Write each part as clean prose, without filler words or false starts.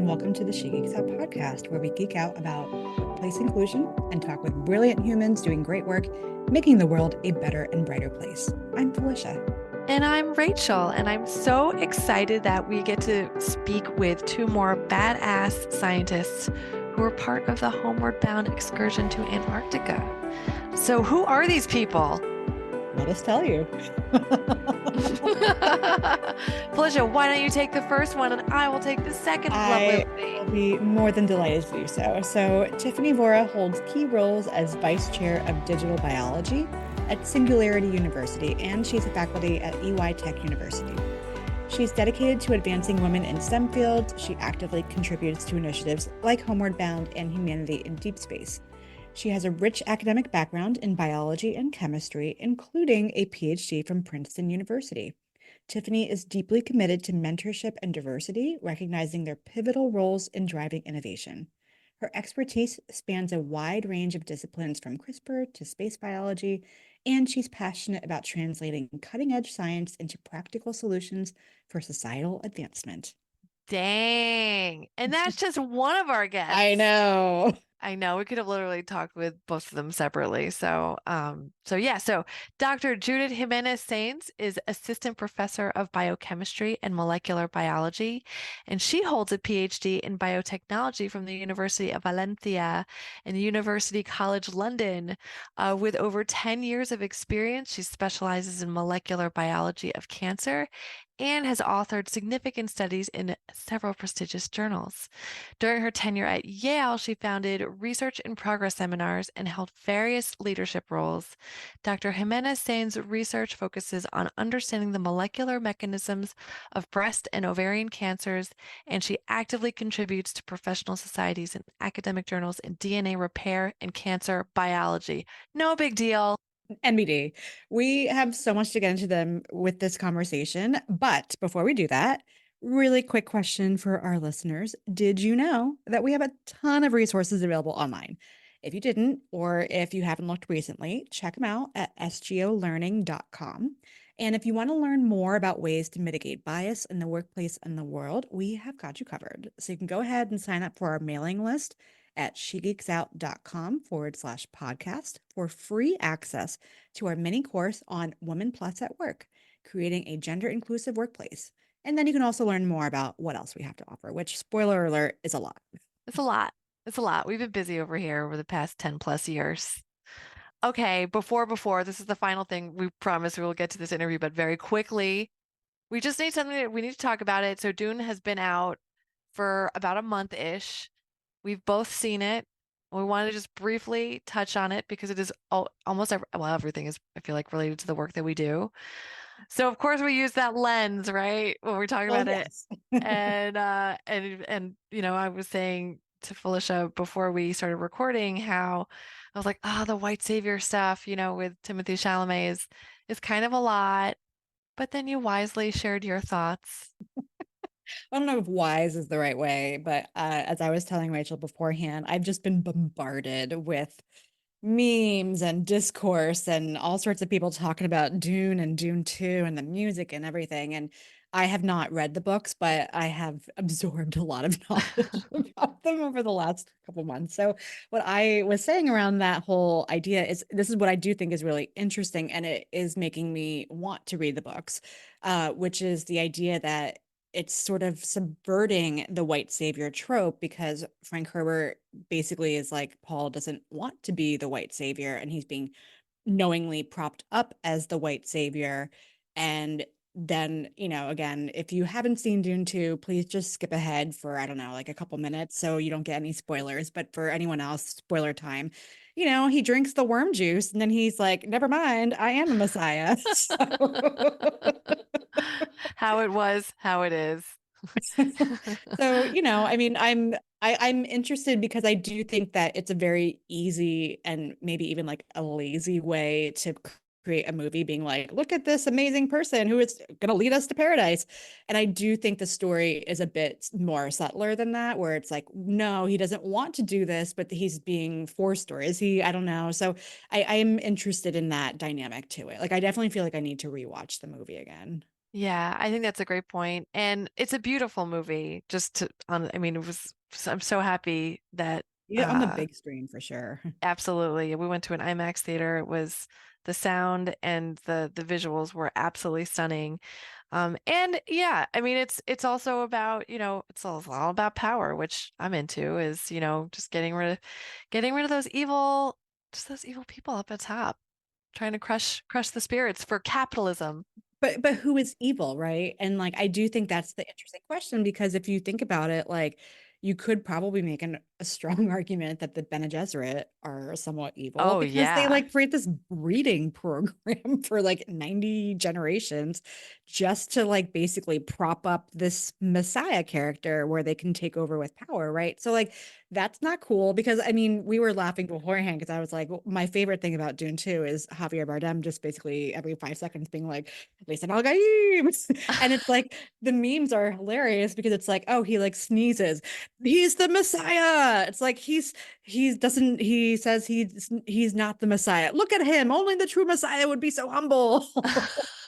and welcome to the She Geeks Out podcast, where we geek out about workplace inclusion and talk with brilliant humans doing great work, making the world a better and brighter place. I'm Felicia. And I'm Rachel, and I'm so excited that we get to speak with two more badass scientists who are part of the Homeward Bound excursion to Antarctica. So who are these people? Let us tell you. Felicia, why don't you take the first one and I will take the second? I will be more than delighted to do so. So Tiffany Vora holds key roles as Vice Chair of Digital Biology at Singularity University, and she's a faculty at Tech University. She's dedicated to advancing women in STEM fields. She actively contributes to initiatives like Homeward Bound and Humanity in Deep Space. She has a rich academic background in biology and chemistry, including a PhD from Princeton University. Tiffany is deeply committed to mentorship and diversity, recognizing their pivotal roles in driving innovation. Her expertise spans a wide range of disciplines from CRISPR to space biology, and she's passionate about translating cutting-edge science into practical solutions for societal advancement. Dang. And that's just one of our guests. I know. We could have literally talked with both of them separately. So Dr. Judit Jimenez Sainz is Assistant Professor of Biochemistry and Molecular Biology, and she holds a PhD in Biotechnology from the University of Valencia and University College London. With over 10 years of experience, she specializes in molecular biology of cancer and has authored significant studies in several prestigious journals. During her tenure at Yale, she founded research in progress seminars and held various leadership roles. Dr. Jimenez Sainz research focuses on understanding the molecular mechanisms of breast and ovarian cancers, and she actively contributes to professional societies and academic journals in DNA repair and cancer biology. No big deal. NBD. We have so much to get into them with this conversation, but before we do that, really quick question for our listeners. Did you know that we have a ton of resources available online? If you didn't, or if you haven't looked recently, check them out at sgolearning.com. And if you want to learn more about ways to mitigate bias in the workplace and the world, we have got you covered. So you can go ahead and sign up for our mailing list at shegeeksout.com/podcast for free access to our mini course on Women Plus at Work, creating a gender inclusive workplace. And then you can also learn more about what else we have to offer, which, spoiler alert, is a lot. It's a lot. It's a lot. We've been busy over here over the past 10 plus years. Okay, before, this is the final thing. We promise we will get to this interview, but very quickly, we just need something we need to talk about it. So Dune has been out for about a month-ish. We've both seen it. We wanted to just briefly touch on it because it is almost everything is, I feel like, related to the work that we do. So of course we use that lens, right, when we're talking about it. And I was saying to Felicia before we started recording how I was like, the white savior stuff, with Timothée Chalamet is kind of a lot. But then you wisely shared your thoughts. I don't know if wise is the right way, but as I was telling Rachel beforehand, I've just been bombarded with memes and discourse and all sorts of people talking about Dune and Dune 2 and the music and everything. And I have not read the books, but I have absorbed a lot of knowledge about them over the last couple months. So what I was saying around that whole idea is this is what I do think is really interesting, and it is making me want to read the books, which is the idea that it's sort of subverting the white savior trope, because Frank Herbert basically is like, Paul doesn't want to be the white savior, and he's being knowingly propped up as the white savior. And then, again, if you haven't seen Dune 2, please just skip ahead for, I don't know, like a couple minutes so you don't get any spoilers. But for anyone else, spoiler time. He drinks the worm juice and then he's like, never mind, I am a messiah. How it was, how it is. So, I'm interested because I do think that it's a very easy and maybe even like a lazy way to create a movie being like, look at this amazing person who is going to lead us to paradise. And I do think the story is a bit more subtler than that, where it's like, no, he doesn't want to do this, but he's being forced, or is he? I don't know. So I am interested in that dynamic to it. Like, I definitely feel like I need to rewatch the movie again. Yeah, I think that's a great point. And it's a beautiful movie. I mean, I'm so happy that, Yeah, on the big screen for sure. absolutely. We went to an IMAX theater. It was the sound and the visuals were absolutely stunning. And yeah, I mean, it's also about, it's all about power, which I'm into, is, just getting rid of those evil people up at top, trying to crush the spirits for capitalism. But who is evil, right? And like I do think that's the interesting question because if you think about it, like you could probably make a strong argument that the Bene Gesserit are somewhat evil Oh because they yeah. like create this breeding program for like 90 generations just to like basically prop up this Messiah character where they can take over with power, right? So like that's not cool because I mean, we were laughing beforehand because I was like, my favorite thing about Dune 2 is Javier Bardem just basically every 5 seconds being like, Lisa Al-Gaim. And it's like the memes are hilarious because it's like, oh, he like sneezes. He's the Messiah. It's like he says he's not the Messiah. Look at him. Only the true Messiah would be so humble.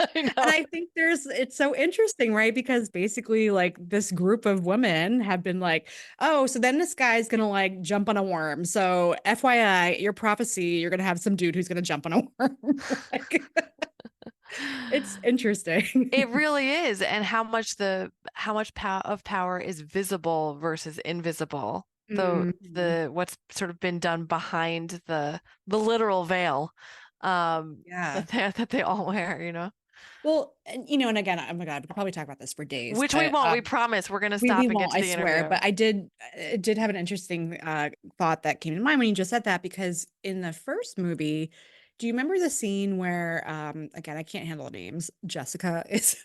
I And know. I think it's so interesting, right? Because basically, like this group of women have been like, oh, so then this guy's gonna like jump on a worm. So FYI, your prophecy, you're gonna have some dude who's gonna jump on a worm. Like, it's It interesting. really is. And how much of power is visible versus invisible. Mhm. What's sort of been done behind the literal veil Yeah. that they all wear, Well, and and again, oh my God, we could probably talk about this for days, Which we but won't. We promise we're going to we stop and get won't, to I the swear. interview. But I did have an interesting thought that came to mind when you just said that because in the first movie, do you remember the scene where again, I can't handle names. Jessica is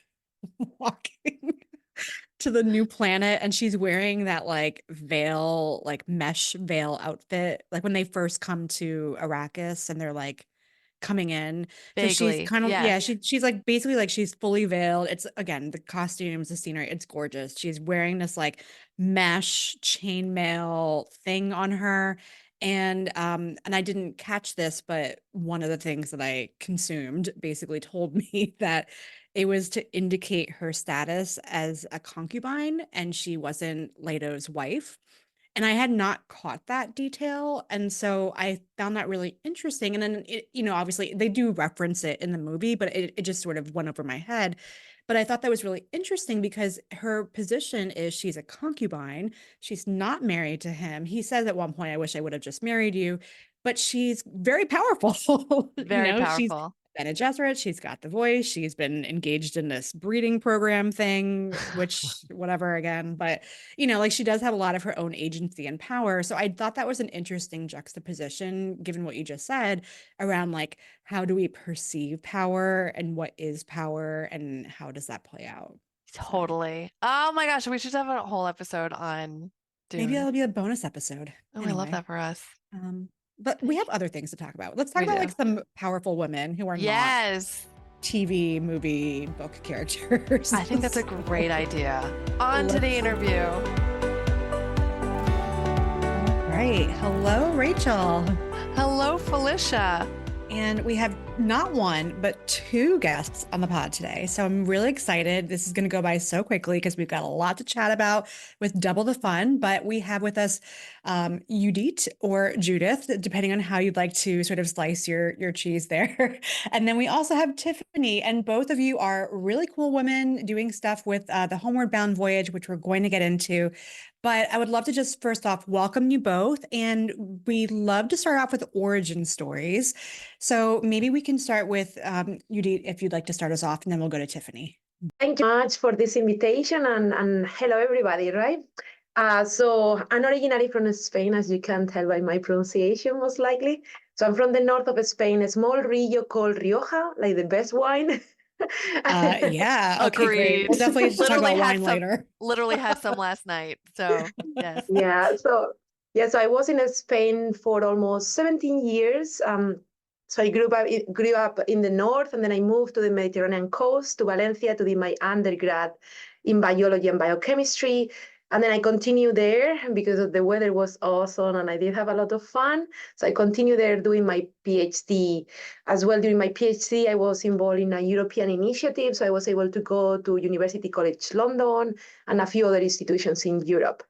walking to the new planet and she's wearing that like veil, like mesh veil outfit, like when they first come to Arrakis and they're like coming in. So she's Vaguely. kind of yeah, Yes. she's like basically like she's fully veiled. It's again the costumes, the scenery, it's gorgeous. She's wearing this like mesh chainmail thing on her. And I didn't catch this, but one of the things that I consumed basically told me that it was to indicate her status as a concubine and she wasn't Leto's wife. And I had not caught that detail. And so I found that really interesting. And then, obviously they do reference it in the movie, but it just sort of went over my head. But I thought that was really interesting because her position is she's a concubine. She's not married to him. He says at one point, I wish I would have just married you. But she's very powerful. Very She's powerful. Bene Gesserit. She's got the voice. She's been engaged in this breeding program thing, which, whatever, again. But like she does have a lot of her own agency and power. So I thought that was an interesting juxtaposition, given what you just said, around like how do we perceive power and what is power and how does that play out? So Totally. Oh my gosh, we should have a whole episode on maybe Dune. that'll be a bonus episode. Oh, I love Anyway, that for us. but we have other things to talk about. Let's talk We about like do. some powerful women who are not Yes. TV, movie, book characters. I think that's a great idea. On to the Let's interview. Right. Hello, Rachel. Hello, Felicia. And we have not one, but two guests on the pod today. So I'm really excited. This is going to go by so quickly because we've got a lot to chat about with double the fun. But we have with us Judit or Judith, depending on how you'd like to sort of slice your cheese there. And then we also have Tiffany, and both of you are really cool women doing stuff with the Homeward Bound voyage, which we're going to get into. But I would love to just first off welcome you both. And we love to start off with origin stories. So maybe we can start with Judith, if you'd like to start us off, and then we'll go to Tiffany. Thank you much for this invitation and hello everybody, right? So I'm originally from Spain, as you can tell by my pronunciation, most likely. So I'm from the north of Spain, a small region called Rioja, like the best wine. Yeah. Okay, great. Agreed. We'll definitely talk Literally about had wine some, later. literally had some last night. So, yes. So I was in Spain for almost 17 years. So I grew up in the north, and then I moved to the Mediterranean coast to Valencia to do my undergrad in biology and biochemistry. And then I continued there because the weather was awesome and I did have a lot of fun. So I continued there doing my PhD as well. During my PhD, I was involved in a European initiative. So I was able to go to University College London and a few other institutions in Europe.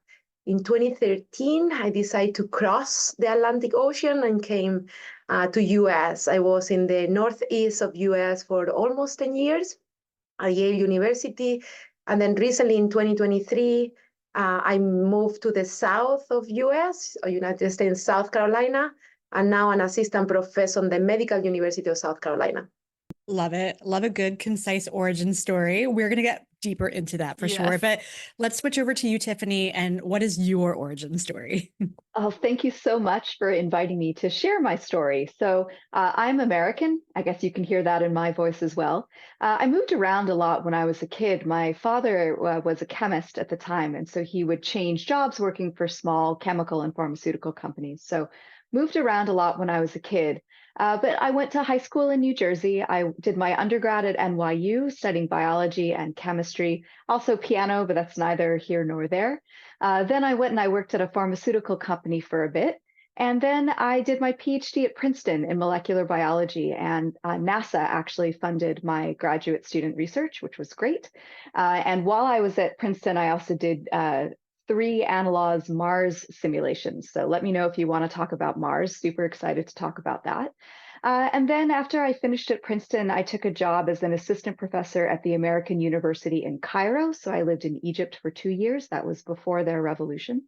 In 2013, I decided to cross the Atlantic Ocean and came to US. I was in the northeast of US for almost 10 years at Yale University. And then recently in 2023, I moved to the south of US, or United States, South Carolina, and now an assistant professor on the Medical University of South Carolina. Love it. Love a good, concise origin story. We're going to get deeper into that for sure. Yes. But let's switch over to you, Tiffany. And what is your origin story? Oh, thank you so much for inviting me to share my story. So I'm American. I guess you can hear that in my voice as well. I moved around a lot when I was a kid. My father was a chemist at the time, and so he would change jobs working for small chemical and pharmaceutical companies. So moved around a lot when I was a kid. But I went to high school in New Jersey. I did my undergrad at NYU, studying biology and chemistry, also piano, but that's neither here nor there. Then I went and I worked at a pharmaceutical company for a bit. And then I did my PhD at Princeton in molecular biology, and NASA actually funded my graduate student research, which was great. And while I was at Princeton, I also did 3 Analog's Mars simulations. So let me know if you want to talk about Mars. Super excited to talk about that. And then after I finished at Princeton, I took a job as an assistant professor at the American University in Cairo. So I lived in Egypt for 2 years. That was before their revolution.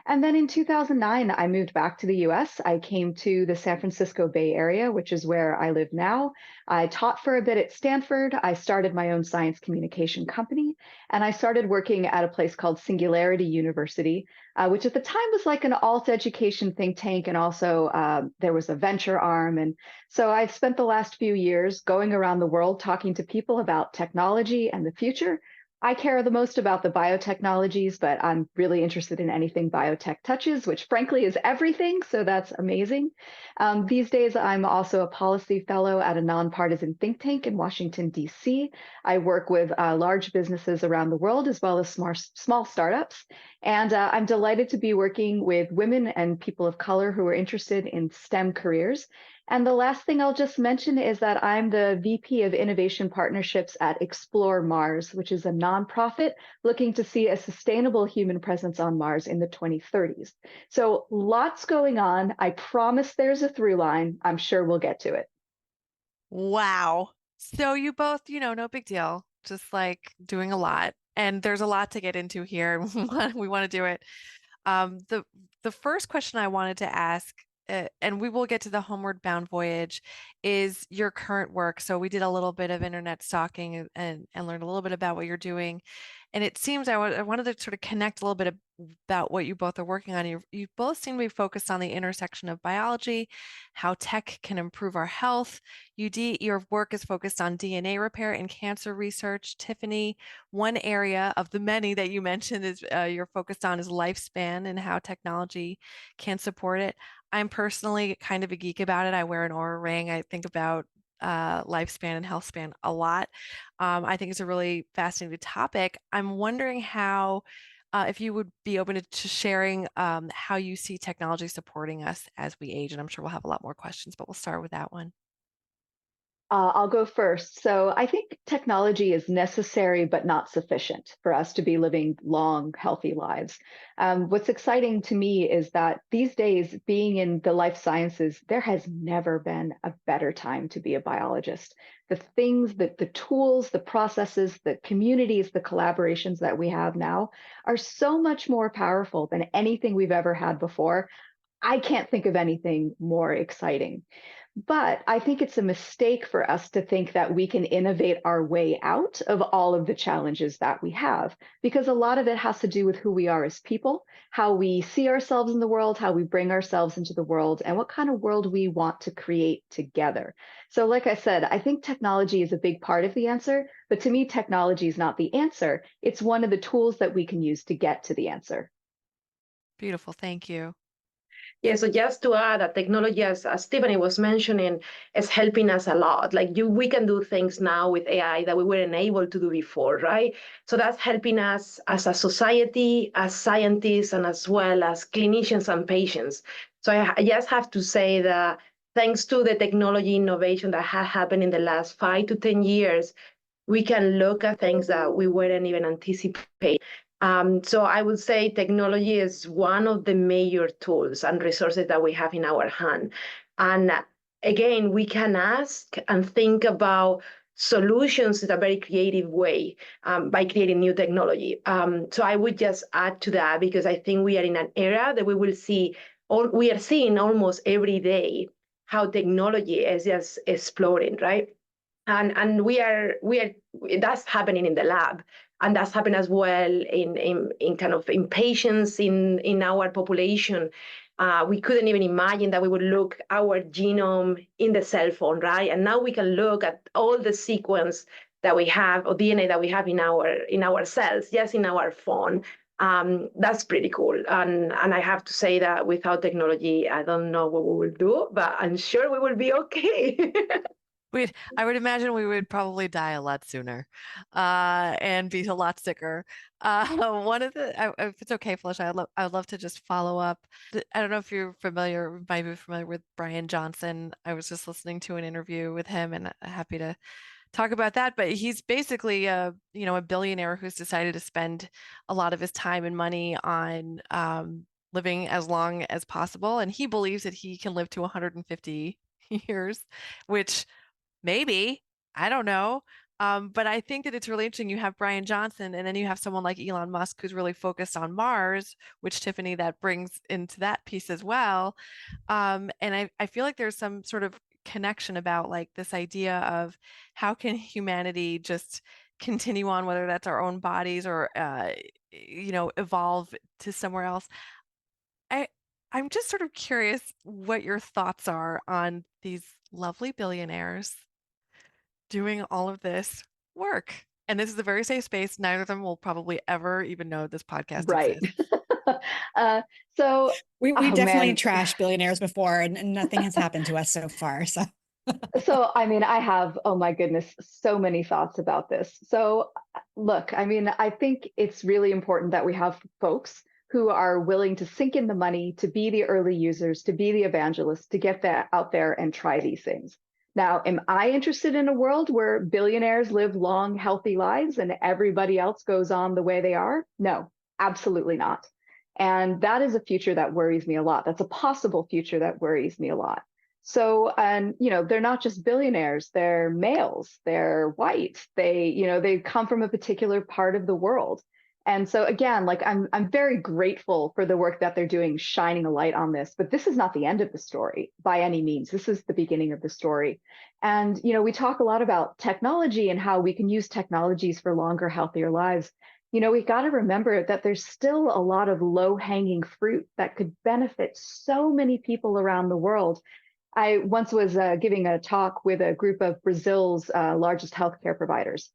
And then in 2009, I moved back to the US. I came to the San Francisco Bay Area, which is where I live now. I taught for a bit at Stanford. I started my own science communication company, and I started working at a place called Singularity University, which at the time was like an alt education think tank. And also there was a venture arm. And so I've spent the last few years going around the world talking to people about technology and the future. I care the most about the biotechnologies, but I'm really interested in anything biotech touches, which frankly is everything. So that's amazing. These days, I'm also a policy fellow at a nonpartisan think tank in Washington, D.C. I work with large businesses around the world, as well as small startups. And I'm delighted to be working with women and people of color who are interested in STEM careers. And the last thing I'll just mention is that I'm the VP of Innovation Partnerships at Explore Mars, which is a nonprofit looking to see a sustainable human presence on Mars in the 2030s. So lots going on. I promise there's a through line. I'm sure we'll get to it. Wow. So you both, no big deal, just like doing a lot. And there's a lot to get into here. We want to do it. The first question I wanted to ask, and we will get to the Homeward Bound voyage, is your current work. So we did a little bit of internet stalking and learned a little bit about what you're doing. And it seems I wanted to sort of connect a little bit about what you both are working on. You both seem to be focused on the intersection of biology, how tech can improve our health. Your work is focused on DNA repair and cancer research. Tiffany, one area of the many that you mentioned is you're focused on is lifespan and how technology can support it. I'm personally kind of a geek about it. I wear an Oura ring. I think about lifespan and health span a lot. I think it's a really fascinating topic. I'm wondering how, if you would be open to sharing how you see technology supporting us as we age. And I'm sure we'll have a lot more questions, but we'll start with that one. I'll go first. So I think technology is necessary, but not sufficient for us to be living long, healthy lives. What's exciting to me is that these days, being in the life sciences, there has never been a better time to be a biologist. The things, the tools, the processes, the communities, the collaborations that we have now are so much more powerful than anything we've ever had before. I can't think of anything more exciting. But I think it's a mistake for us to think that we can innovate our way out of all of the challenges that we have, because a lot of it has to do with who we are as people, how we see ourselves in the world, how we bring ourselves into the world, and what kind of world we want to create together. So like I said, I think technology is a big part of the answer, but to me, technology is not the answer. It's one of the tools that we can use to get to the answer. Beautiful. Thank you. Yeah, so just to add that technology, as Tiffany was mentioning, is helping us a lot. Like we can do things now with AI that we weren't able to do before, right? So that's helping us as a society, as scientists, and as well as clinicians and patients. So I just have to say that thanks to the technology innovation that has happened in the last 5 to 10 years, we can look at things that we weren't even anticipating. So I would say technology is one of the major tools and resources that we have in our hand. And again, we can ask and think about solutions in a very creative way by creating new technology. So I would just add to that because I think we are in an era that we are seeing almost every day how technology is just exploding, right? And we are that's happening in the lab, and that's happening as well in kind of in patients in our population. We couldn't even imagine that we would look our genome in the cell phone, right? And now we can look at all the sequence that we have or DNA that we have in our cells, just in our phone. That's pretty cool. And I have to say that without technology, I don't know what we will do, but I'm sure we will be okay. I would imagine we would probably die a lot sooner, and be a lot sicker. One of the, if it's okay, Felicia, I would love to just follow up. I don't know if you're familiar, might be familiar with Brian Johnson. I was just listening to an interview with him, and happy to talk about that. But he's basically a billionaire who's decided to spend a lot of his time and money on living as long as possible, and he believes that he can live to 150 years, which maybe, I don't know. But I think that it's really interesting. You have Brian Johnson, and then you have someone like Elon Musk who's really focused on Mars, which Tiffany, that brings into that piece as well. And I feel like there's some sort of connection about like this idea of how can humanity just continue on, whether that's our own bodies or evolve to somewhere else. I'm just sort of curious what your thoughts are on these lovely billionaires doing all of this work. And this is a very safe space. Neither of them will probably ever even know this podcast Right. exists. So we oh, definitely man. trashed billionaires before, and nothing has happened to us so far. So, I mean, I have, oh my goodness, so many thoughts about this. So, look, I mean, I think it's really important that we have folks who are willing to sink in the money, to be the early users, to be the evangelists, to get that out there and try these things. Now, am I interested in a world where billionaires live long, healthy lives and everybody else goes on the way they are? No, absolutely not. And that is a future that worries me a lot. That's a possible future that worries me a lot. So, and they're not just billionaires, they're males, they're white, they come from a particular part of the world. And so again, like I'm very grateful for the work that they're doing, shining a light on this, but this is not the end of the story by any means. This is the beginning of the story. And we talk a lot about technology and how we can use technologies for longer, healthier lives. We've got to remember that there's still a lot of low-hanging fruit that could benefit so many people around the world. I once was giving a talk with a group of Brazil's largest healthcare providers.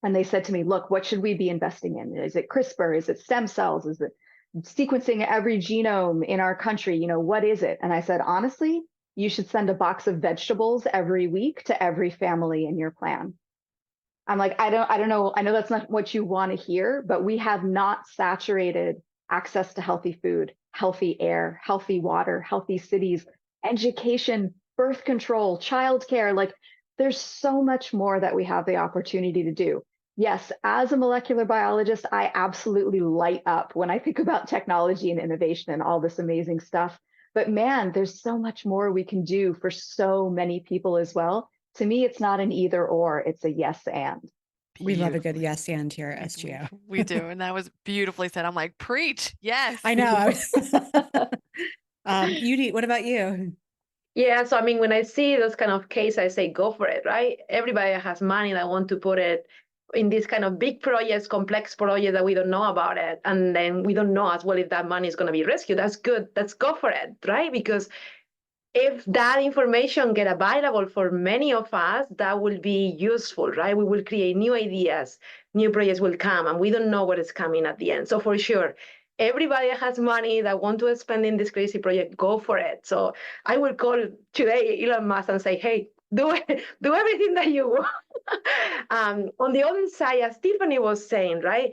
And they said to me, look, what should we be investing in? Is it CRISPR? Is it stem cells? Is it sequencing every genome in our country? What is it? And I said, honestly, you should send a box of vegetables every week to every family in your plan. I'm like, I don't know. I know that's not what you want to hear, but we have not saturated access to healthy food, healthy air, healthy water, healthy cities, education, birth control, childcare. Like there's so much more that we have the opportunity to do. Yes, as a molecular biologist, I absolutely light up when I think about technology and innovation and all this amazing stuff. But man, there's so much more we can do for so many people as well. To me, it's not an either or, it's a yes and. We love a good yes and here at SGO. We do. And that was beautifully said. I'm like, preach. Yes. I know. Judit, what about you? Yeah, so I mean, when I see those kind of cases, I say go for it, right? Everybody has money that want to put it in these kind of big projects, complex projects that we don't know about it. And then we don't know as well if that money is going to be rescued. That's good. Let's go for it, right? Because if that information get available for many of us, that will be useful, right? We will create new ideas, new projects will come, and we don't know what is coming at the end. So for sure, everybody that has money that want to spend in this crazy project, go for it. So I will call today Elon Musk and say, hey, do everything that you want. On the other side, as Tiffany was saying, right?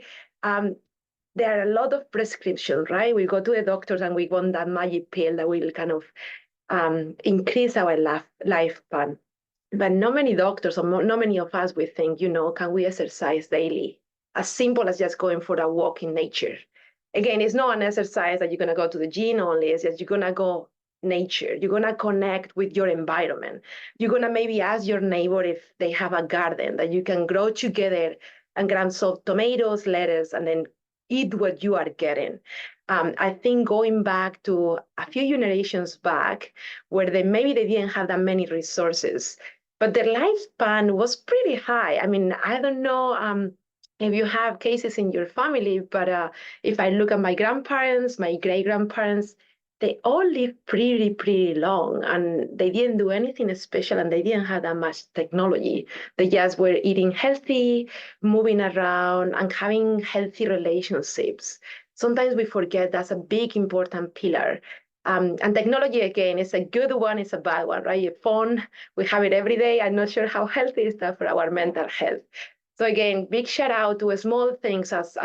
There are a lot of prescriptions, right? We go to the doctors and we want that magic pill that will kind of increase our lifespan. But not many doctors or not many of us, we think, can we exercise daily? As simple as just going for a walk in nature. Again, it's not an exercise that you're going to go to the gym only. It's just you're going to go nature. You're going to connect with your environment. You're going to maybe ask your neighbor if they have a garden that you can grow together and grab some tomatoes, lettuce, and then eat what you are getting. I think going back to a few generations back, where maybe they didn't have that many resources, but their lifespan was pretty high. I mean, I don't know if you have cases in your family, but if I look at my grandparents, my great-grandparents, they all lived pretty long, and they didn't do anything special, and they didn't have that much technology. They just were eating healthy, moving around, and having healthy relationships. Sometimes we forget that's a big, important pillar. And technology, again, is a good one, it's a bad one, right? Your phone, we have it every day. I'm not sure how healthy is that for our mental health. So again, big shout out to small things, as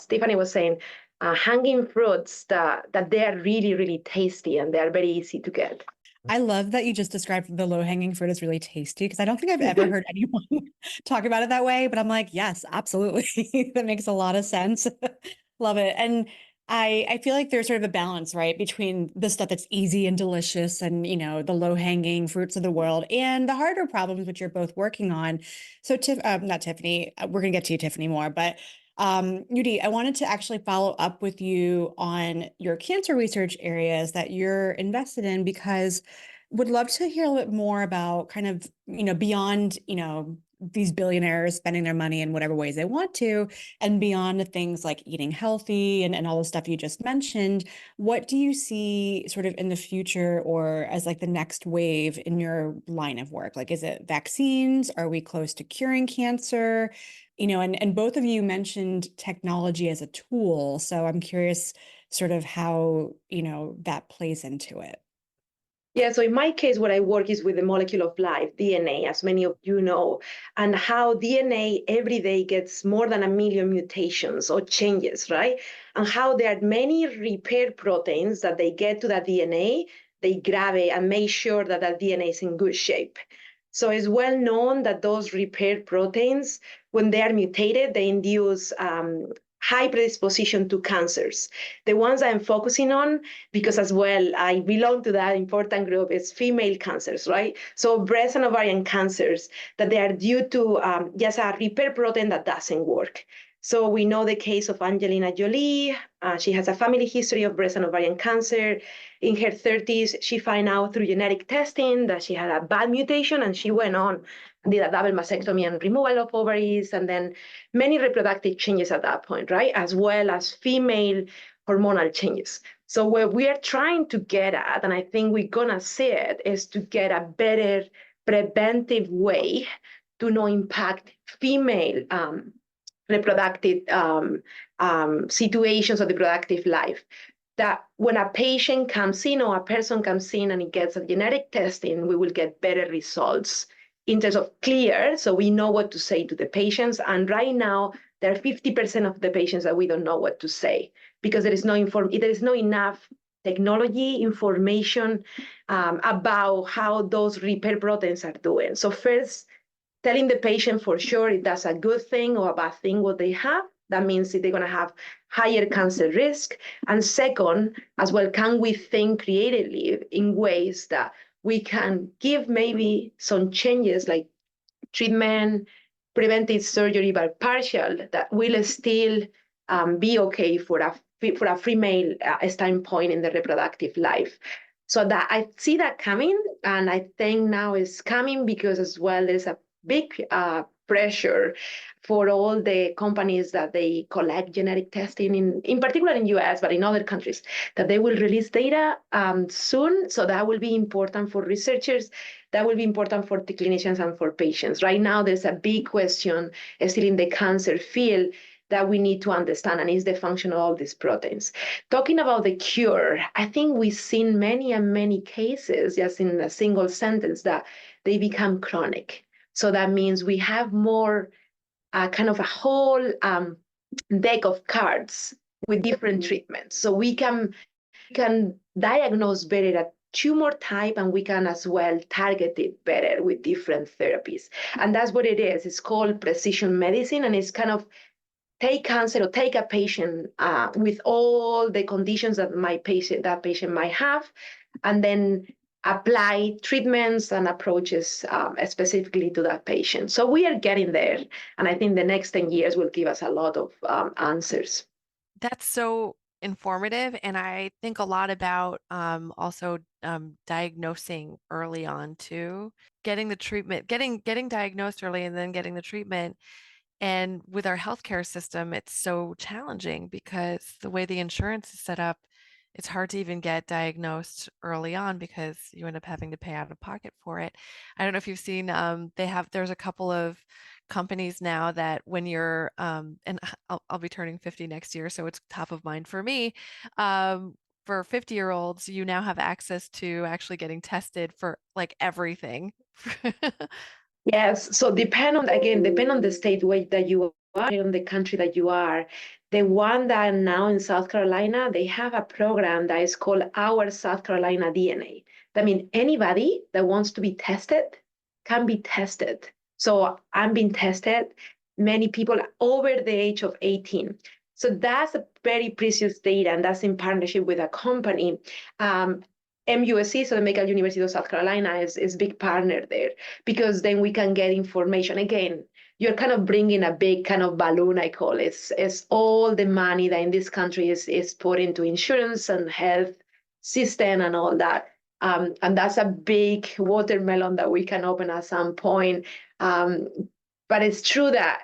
Tiffany was saying, hanging fruits that they are really tasty and they are very easy to get. I love that you just described the low-hanging fruit as really tasty, because I don't think I've ever heard anyone talk about it that way, but I'm like, yes, absolutely. That makes a lot of sense. Love it. And I feel like there's sort of a balance, right, between the stuff that's easy and delicious and, the low-hanging fruits of the world and the harder problems, which you're both working on. So not Tiffany, we're going to get to you, Tiffany, more, but Judit, I wanted to actually follow up with you on your cancer research areas that you're invested in, because would love to hear a little bit more about kind of, beyond, these billionaires spending their money in whatever ways they want to, and beyond the things like eating healthy and all the stuff you just mentioned. What do you see sort of in the future, or as like the next wave in your line of work? Like, is it vaccines? Are we close to curing cancer? And both of you mentioned technology as a tool. So I'm curious sort of how, that plays into it. Yeah, so in my case, what I work is with the molecule of life, DNA, as many of you know, and how DNA every day gets more than 1 million mutations or changes, right? And how there are many repair proteins that they get to that DNA, they grab it and make sure that that DNA is in good shape. So it's well known that those repair proteins, when they are mutated, they induce high predisposition to cancers. The ones I'm focusing on, because as well, I belong to that important group, is female cancers, right? So breast and ovarian cancers, that they are due to just a repair protein that doesn't work. So we know the case of Angelina Jolie. She has a family history of breast and ovarian cancer. In her 30s, she found out through genetic testing that she had a bad mutation, and she went on and did a double mastectomy and removal of ovaries, and then many reproductive changes at that point, right? As well as female hormonal changes. So what we are trying to get at, and I think we're gonna see it, is to get a better preventive way to not impact female reproductive situations of the reproductive life. That when a patient comes in or a person comes in and it gets a genetic testing, we will get better results in terms of clear, so we know what to say to the patients. And right now, there are 50% of the patients that we don't know what to say, because there is no enough technology information about how those repair proteins are doing. So first, telling the patient for sure if that's a good thing or a bad thing what they have, that means that they're going to have higher cancer risk. And second, as well, can we think creatively in ways that we can give maybe some changes like treatment, preventive surgery, but partial, that will still be okay for a female standpoint in the reproductive life. So that I see that coming, and I think now it's coming because as well there's a big pressure for all the companies that they collect genetic testing in particular in US, but in other countries, that they will release data soon. So that will be important for researchers. That will be important for the clinicians and for patients. Right now, there's a big question still in the cancer field. that we need to understand, and is the function of all these proteins. Talking about the cure, I think we've seen many and many cases, just in a single sentence, that they become chronic. So that means we have more kind of a whole deck of cards with different treatments. So we can diagnose better a tumor type, and we can as well target it better with different therapies. And that's what it is. It's called precision medicine, and it's kind of take cancer or take a patient with all the conditions that that patient might have, and then apply treatments and approaches specifically to that patient. So we are getting there, and I think the next 10 years will give us a lot of answers. That's so informative, and I think a lot about also diagnosing early on too, getting the treatment, getting diagnosed early, and then getting the treatment. And with our healthcare system, it's so challenging because the way the insurance is set up, it's hard to even get diagnosed early on because you end up having to pay out of pocket for it. I don't know if you've seen, there's a couple of companies now that when you're, and I'll be turning 50 next year, so it's top of mind for me. For 50-year-olds, you now have access to actually getting tested for like everything. Yes. So depend on the state where that you are, on the country that you are. The one that now in South Carolina, they have a program that is called Our South Carolina DNA. That means anybody that wants to be tested can be tested. So I'm being tested, many people over the age of 18. So that's a very precious data, and that's in partnership with a company. MUSC, so the Medical University of South Carolina, is big partner there, because then we can get information. Again, you're kind of bringing a big kind of balloon, I call it. It's all the money that in this country is put into insurance and health system and all that. And that's a big watermelon that we can open at some point. But it's true that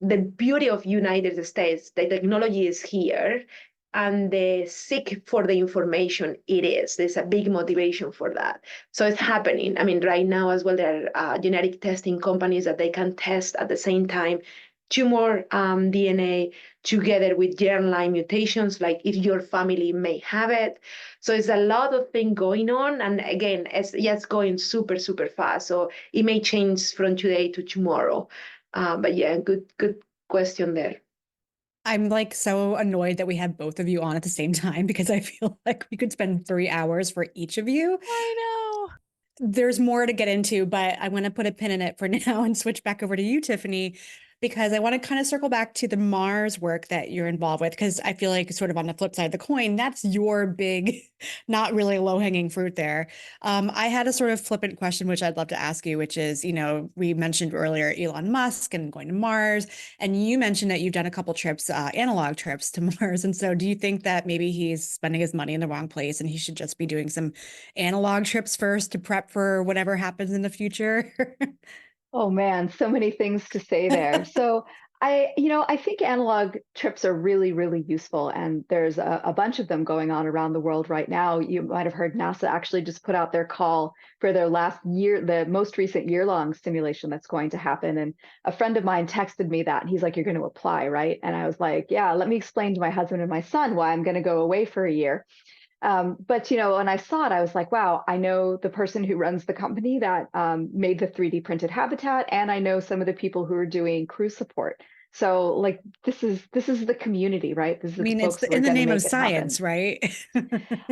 the beauty of United States, the technology is here, and the seek for the information, there's a big motivation for that. So it's happening. I mean, right now as well, there are genetic testing companies that they can test at the same time tumor DNA together with germline mutations, like if your family may have it. So it's a lot of things going on. And again, it's going super, super fast. So it may change from today to tomorrow. But yeah, good question there. I'm like so annoyed that we have both of you on at the same time, because I feel like we could spend 3 hours for each of you. I know. There's more to get into, but I want to put a pin in it for now and switch back over to you, Tiffany, because I want to kind of circle back to the Mars work that you're involved with, because I feel like sort of on the flip side of the coin, that's your big, not really low-hanging fruit there. I had a sort of flippant question, which I'd love to ask you, which is, we mentioned earlier Elon Musk and going to Mars, and you mentioned that you've done a couple trips, analog trips to Mars. And so do you think that maybe he's spending his money in the wrong place and he should just be doing some analog trips first to prep for whatever happens in the future? Oh man, so many things to say there. So I think analog trips are really, really useful, and there's a bunch of them going on around the world right now. You might have heard NASA actually just put out their call for their last year, the most recent year-long simulation that's going to happen. And a friend of mine texted me that, and he's like, "You're going to apply, right?" And I was like, "Yeah, let me explain to my husband and my son why I'm going to go away for a year." But when I saw it, I was like, wow, I know the person who runs the company that made the 3D printed habitat, and I know some of the people who are doing crew support. So like this is the community, right? This is the folks who are in the going to name of make it happen. science, right?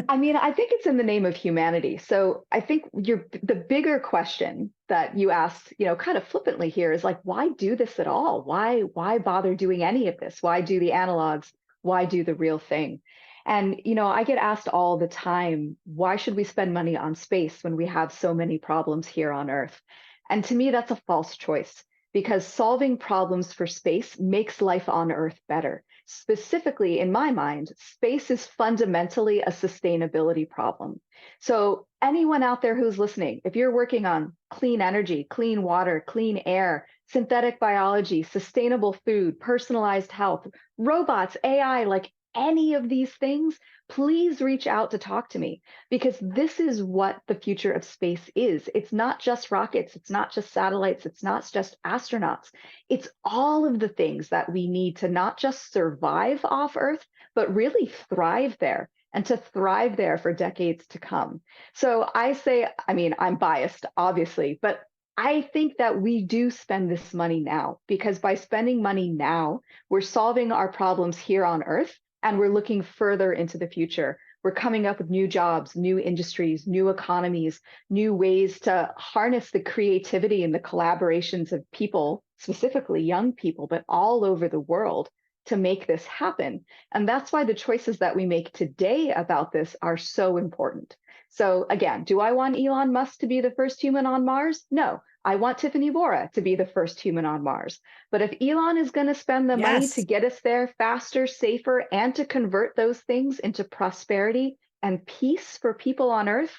I mean, I think it's in the name of humanity. So I think the bigger question that you asked, kind of flippantly here is like, why do this at all? Why bother doing any of this? Why do the analogs? Why do the real thing? And, I get asked all the time, why should we spend money on space when we have so many problems here on Earth? And to me, that's a false choice, because solving problems for space makes life on Earth better. Specifically, in my mind, space is fundamentally a sustainability problem. So anyone out there who's listening, if you're working on clean energy, clean water, clean air, synthetic biology, sustainable food, personalized health, robots, AI, like any of these things, please reach out to talk to me, because this is what the future of space is. It's not just rockets, it's not just satellites, it's not just astronauts. It's all of the things that we need to not just survive off Earth, but really thrive there, and to thrive there for decades to come. So I say, I mean, I'm biased, obviously, but I think that we do spend this money now, because by spending money now, we're solving our problems here on Earth, and we're looking further into the future. We're coming up with new jobs, new industries, new economies, new ways to harness the creativity and the collaborations of people, specifically young people, but all over the world, to make this happen. And that's why the choices that we make today about this are so important. So again, do I want Elon Musk to be the first human on Mars? No. I want Tiffany Vora to be the first human on Mars. But if Elon is going to spend the money to Yes. get us there faster, safer, and to convert those things into prosperity and peace for people on Earth,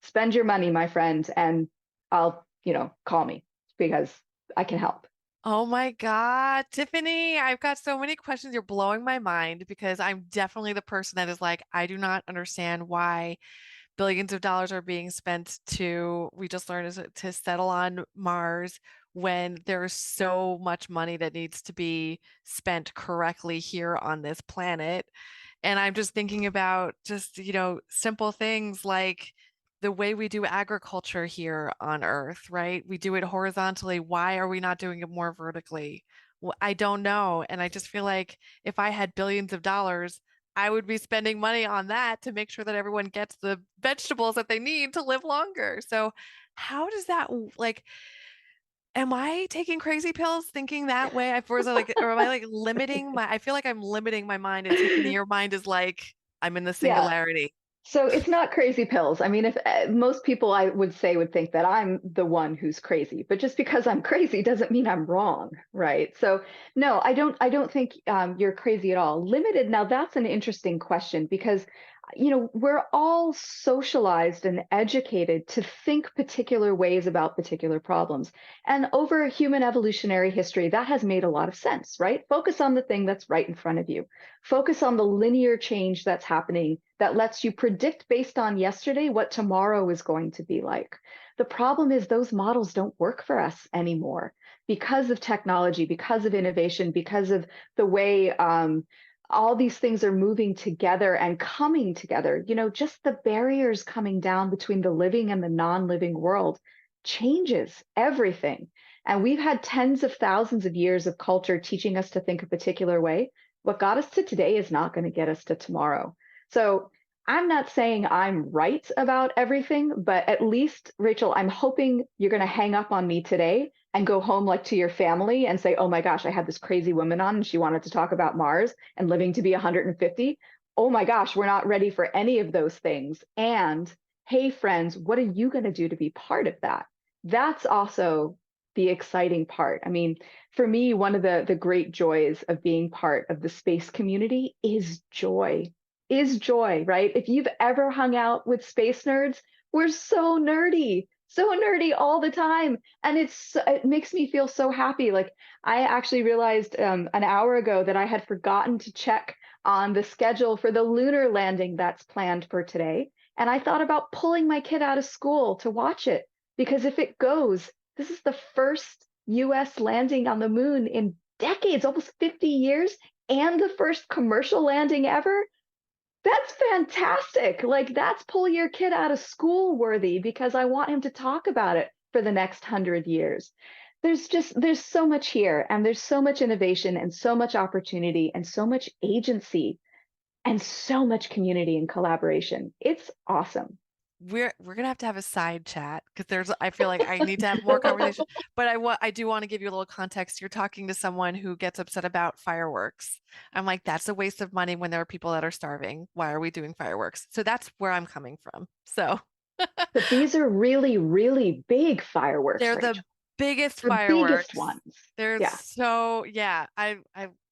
spend your money, my friend, and I'll, call me, because I can help. Oh my God, Tiffany, I've got so many questions. You're blowing my mind, because I'm definitely the person that is like, I do not understand why billions of dollars are being spent we just learned, to settle on Mars, when there's so much money that needs to be spent correctly here on this planet. And I'm just thinking about just, simple things like the way we do agriculture here on Earth, right? We do it horizontally. Why are we not doing it more vertically? Well, I don't know. And I just feel like if I had billions of dollars, I would be spending money on that to make sure that everyone gets the vegetables that they need to live longer. So how does that, like, am I taking crazy pills thinking that way? Or am I like I feel like I'm limiting my mind, and Tiffany, your mind is like, I'm in the Yeah. singularity. So it's not crazy pills. I mean, if most people I would say would think that I'm the one who's crazy, but just because I'm crazy doesn't mean I'm wrong, right? So no, I don't think you're crazy at all. Limited. Now that's an interesting question, because we're all socialized and educated to think particular ways about particular problems. And over human evolutionary history, that has made a lot of sense, right? Focus on the thing that's right in front of you. Focus on the linear change that's happening that lets you predict based on yesterday what tomorrow is going to be like. The problem is those models don't work for us anymore, because of technology, because of innovation, because of the way all these things are moving together and coming together. Just the barriers coming down between the living and the non-living world changes everything. And we've had tens of thousands of years of culture teaching us to think a particular way. What got us to today is not going to get us to tomorrow. So I'm not saying I'm right about everything, but at least, Rachel, I'm hoping you're going to hang up on me today and go home like to your family and say, oh my gosh, I had this crazy woman on and she wanted to talk about Mars and living to be 150. Oh my gosh, we're not ready for any of those things. And hey, friends, what are you going to do to be part of that? That's also the exciting part. I mean, for me, one of the great joys of being part of the space community is joy, right? If you've ever hung out with space nerds, we're so nerdy all the time. And it makes me feel so happy. Like, I actually realized an hour ago that I had forgotten to check on the schedule for the lunar landing that's planned for today. And I thought about pulling my kid out of school to watch it, because if it goes, this is the first US landing on the moon in decades, almost 50 years, and the first commercial landing ever. That's fantastic. Like, that's pull your kid out of school worthy, because I want him to talk about it for the next 100 years. There's so much here, and there's so much innovation and so much opportunity and so much agency and so much community and collaboration. It's awesome. We're gonna have a side chat, because I feel like I need to have more conversation. But I do want to give you a little context. You're talking to someone who gets upset about fireworks. I'm like, that's a waste of money when there are people that are starving. Why are we doing fireworks? So that's where I'm coming from. So But these are really, really big fireworks, they're Rachel. the biggest The fireworks. biggest ones. They're Yeah. so, yeah, I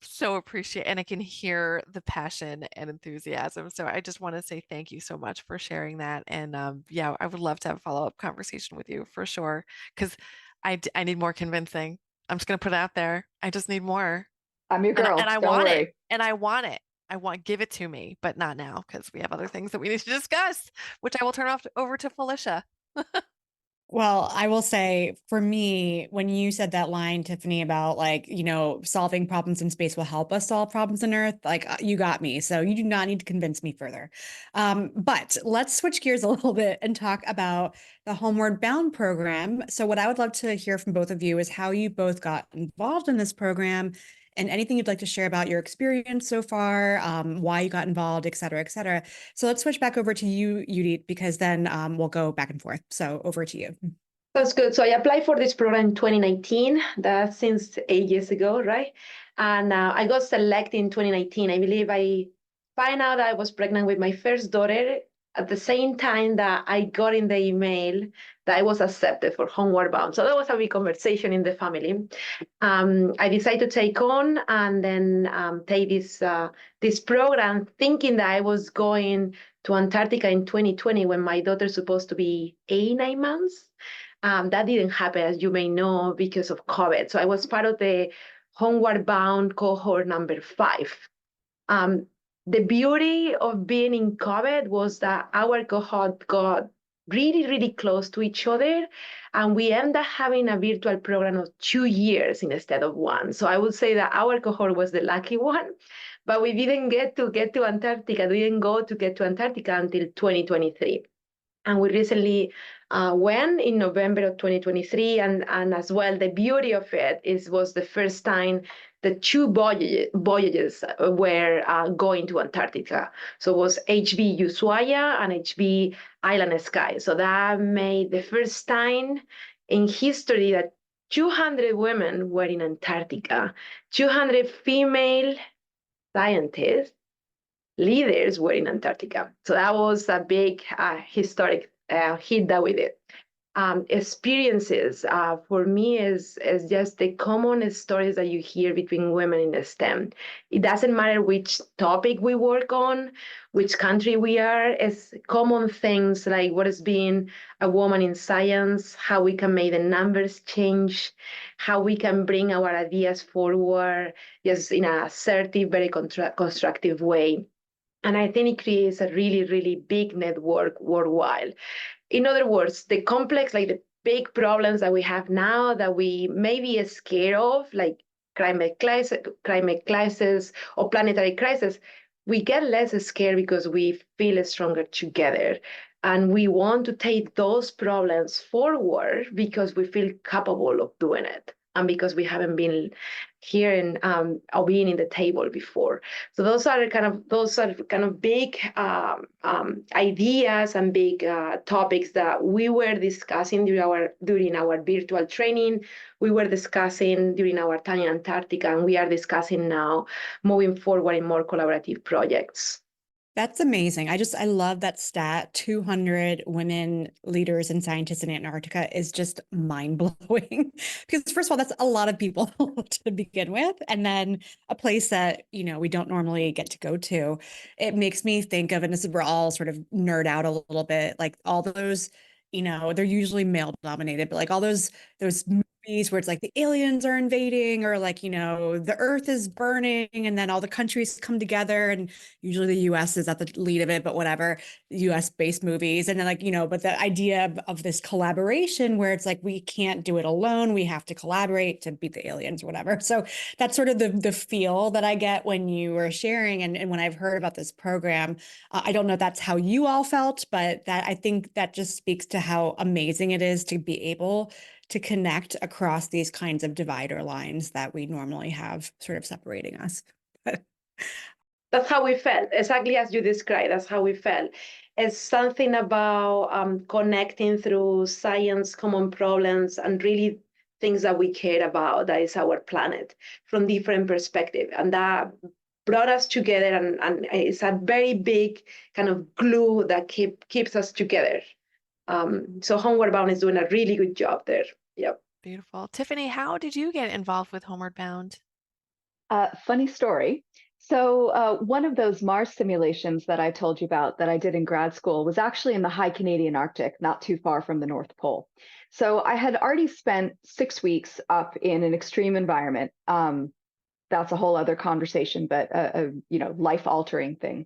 so appreciate, and I can hear the passion and enthusiasm. So I just want to say thank you so much for sharing that. And yeah, I would love to have a follow-up conversation with you for sure, because I need more convincing. I'm just gonna put it out there. I just need more. I'm your girl. And I Don't want it. worry. And I want it. give it to me, but not now because we have other things that we need to discuss, which I will turn over to Felicia. Well, I will say for me, when you said that line, Tiffany, about like, solving problems in space will help us solve problems on Earth, like you got me. So you do not need to convince me further. But let's switch gears a little bit and talk about the Homeward Bound program. So what I would love to hear from both of you is how you both got involved in this program and anything you'd like to share about your experience so far, why you got involved, et cetera, et cetera. So let's switch back over to you, Judit, because then we'll go back and forth. So over to you. That's good. So I applied for this program in 2019. That's since 8 years ago, right? And I got selected in 2019. I believe I find out I was pregnant with my first daughter at the same time that I got in the email that I was accepted for Homeward Bound. So that was a big conversation in the family. I decided to take on and then take this program, thinking that I was going to Antarctica in 2020 when my daughter's supposed to be 9 months. That didn't happen, as you may know, because of COVID. So I was part of the Homeward Bound cohort number 5. The beauty of being in COVID was that our cohort got really, really close to each other, and we ended up having a virtual program of 2 years instead of 1. So I would say that our cohort was the lucky one, but we didn't get to Antarctica. We didn't get to Antarctica until 2023. And we recently went in November of 2023, and as well, the beauty of it was the first time the 2 voyages were going to Antarctica. So it was HB Ushuaia and HB Island Sky. So that made the first time in history that 200 women were in Antarctica, 200 female scientists, leaders were in Antarctica. So that was a big historic hit that we did. Experiences for me is just the common stories that you hear between women in the STEM. It doesn't matter which topic we work on, which country we are. It's common things like what is being a woman in science, how we can make the numbers change, how we can bring our ideas forward, just in an assertive, very constructive way. And I think it creates a really, really big network worldwide. In other words, the complex, like the big problems that we have now that we may be scared of, like climate crisis or planetary crisis, we get less scared because we feel stronger together. And we want to take those problems forward because we feel capable of doing it, and because we haven't been here or being in the table before. So those are kind of big ideas and big topics that we were discussing during our virtual training. We were discussing during our time in Antarctica, and we are discussing now moving forward in more collaborative projects. That's amazing. I love that stat. 200 women leaders and scientists in Antarctica is just mind blowing because first of all, that's a lot of people to begin with. And then a place that, we don't normally get to go to. It makes me think of, and this is, we're all sort of nerd out a little bit, like all those, they're usually male dominated, but like all those movies where it's like the aliens are invading, or like, the earth is burning and then all the countries come together, and usually the US is at the lead of it, but whatever, US based movies. And then like, but the idea of this collaboration where it's like, we can't do it alone. We have to collaborate to beat the aliens or whatever. So that's sort of the feel that I get when you were sharing. And when I've heard about this program, I don't know if that's how you all felt, but I think that just speaks to how amazing it is to be able to connect across these kinds of divider lines that we normally have sort of separating us. That's how we felt, exactly as you described. That's how we felt. It's something about connecting through science, common problems, and really things that we care about, that is our planet, from different perspectives. And that brought us together, and it's a very big kind of glue that keeps us together. So Homeward Bound is doing a really good job there. Yep. Beautiful. Tiffany, how did you get involved with Homeward Bound? Funny story. So one of those Mars simulations that I told you about that I did in grad school was actually in the high Canadian Arctic, not too far from the North Pole. So I had already spent 6 weeks up in an extreme environment, that's a whole other conversation, but a life-altering thing.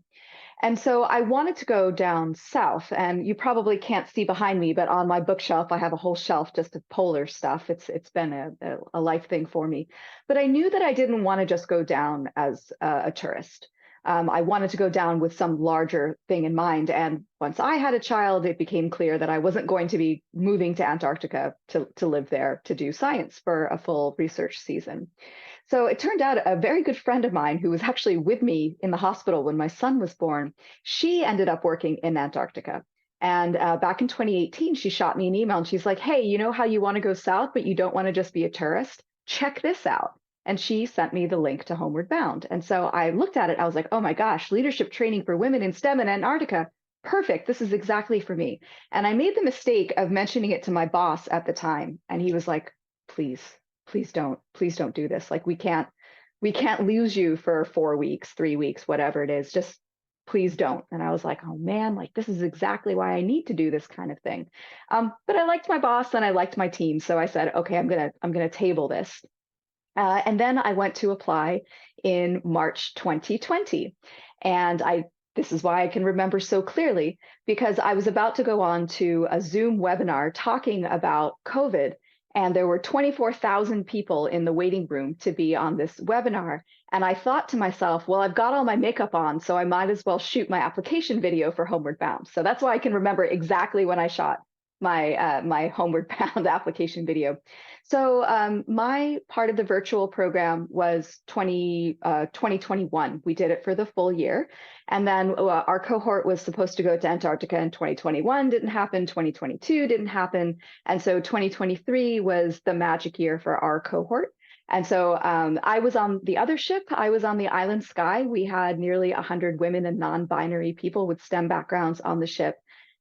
And so I wanted to go down south, and you probably can't see behind me, but on my bookshelf, I have a whole shelf just of polar stuff. It's been a life thing for me. But I knew that I didn't want to just go down as a tourist. I wanted to go down with some larger thing in mind. And once I had a child, it became clear that I wasn't going to be moving to Antarctica to live there to do science for a full research season. So it turned out a very good friend of mine who was actually with me in the hospital when my son was born, she ended up working in Antarctica. And back in 2018, she shot me an email and she's like, hey, you know how you want to go south, but you don't want to just be a tourist? Check this out. And she sent me the link to Homeward Bound. And so I looked at it. I was like, oh my gosh, leadership training for women in STEM in Antarctica. Perfect. This is exactly for me. And I made the mistake of mentioning it to my boss at the time. And he was like, please don't do this. Like we can't lose you for 4 weeks, 3 weeks, whatever it is. Just please don't. And I was like, oh man, like this is exactly why I need to do this kind of thing. But I liked my boss and I liked my team. So I said, okay, I'm gonna table this. And then I went to apply in March 2020. And this is why I can remember so clearly, because I was about to go on to a Zoom webinar talking about COVID. And there were 24,000 people in the waiting room to be on this webinar. And I thought to myself, well, I've got all my makeup on, so I might as well shoot my application video for Homeward Bound. So that's why I can remember exactly when I shot my Homeward Bound application video. So my part of the virtual program was 2021. We did it for the full year. And then our cohort was supposed to go to Antarctica in 2021, didn't happen. 2022 didn't happen. And so 2023 was the magic year for our cohort. And so I was on the other ship. I was on the Island Sky. We had nearly 100 women and non-binary people with STEM backgrounds on the ship.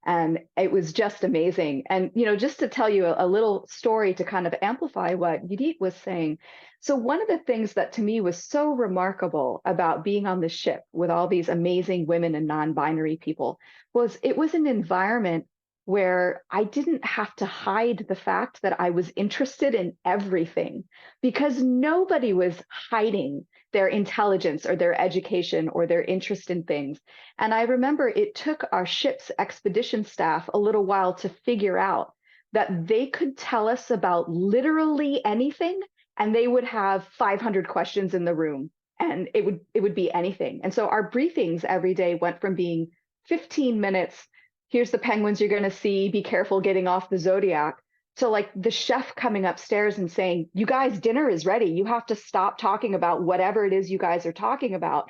And it was just amazing. And, just to tell you a little story to kind of amplify what Judit was saying. So one of the things that to me was so remarkable about being on the ship with all these amazing women and non-binary people was it was an environment where I didn't have to hide the fact that I was interested in everything, because nobody was hiding their intelligence or their education or their interest in things. And I remember it took our ship's expedition staff a little while to figure out that they could tell us about literally anything, and they would have 500 questions in the room, and it would be anything. And so our briefings every day went from being 15 minutes, here's the penguins you're going to see, be careful getting off the Zodiac, to like the chef coming upstairs and saying, you guys, dinner is ready. You have to stop talking about whatever it is you guys are talking about.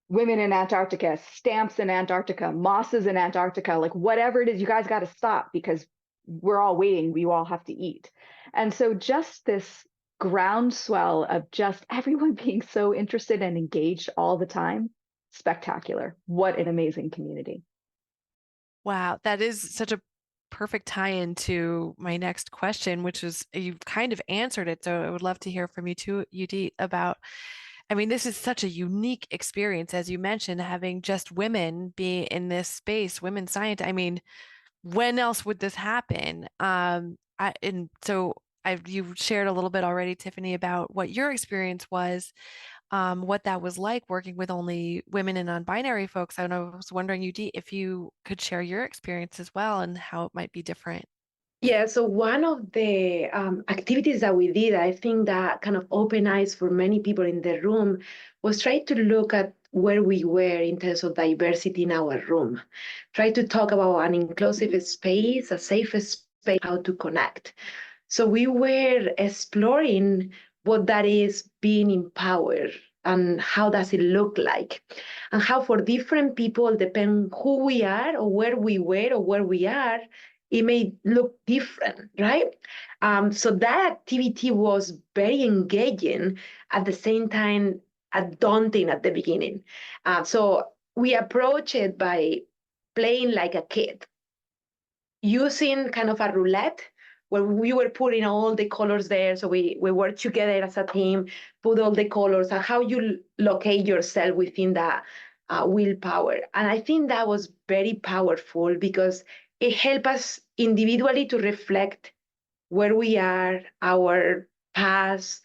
Women in Antarctica, stamps in Antarctica, mosses in Antarctica, like whatever it is, you guys got to stop because we're all waiting. We all have to eat. And so just this groundswell of just everyone being so interested and engaged all the time. Spectacular. What an amazing community. Wow, that is such a perfect tie-in to my next question, which is you kind of answered it. So I would love to hear from you too, Judit, about, I mean, this is such a unique experience, as you mentioned, having just women be in this space, women scientists. I mean, when else would this happen? You shared a little bit already, Tiffany, about what your experience was, what that was like working with only women and non-binary folks. I was wondering, Judit, if you could share your experience as well and how it might be different. Yeah, so one of the activities that we did, I think that kind of opened eyes for many people in the room, was try to look at where we were in terms of diversity in our room. Try to talk about an inclusive space, a safe space, how to connect. So we were exploring what that is being empowered and how does it look like, and how for different people, depend who we are or where we were or where we are, it may look different, right? So that activity was very engaging, at the same time, daunting at the beginning. So we approach it by playing like a kid, using kind of a roulette where we were putting all the colors there. So we worked together as a team, put all the colors, and how you locate yourself within that willpower. And I think that was very powerful because it helped us individually to reflect where we are, our past,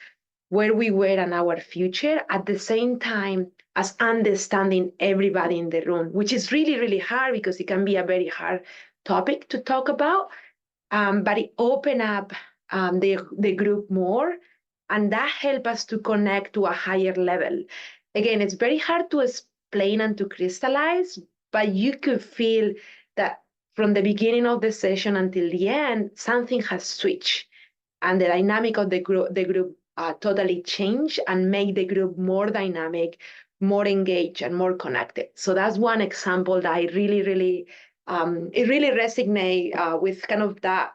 where we were and our future at the same time as understanding everybody in the room, which is really, really hard because it can be a very hard topic to talk about. But it opened up the group more, and that helped us to connect to a higher level. Again, it's very hard to explain and to crystallize, but you could feel that from the beginning of the session until the end, something has switched, and the dynamic of the group totally changed and made the group more dynamic, more engaged, and more connected. So that's one example that I really, really, it really resonate with kind of that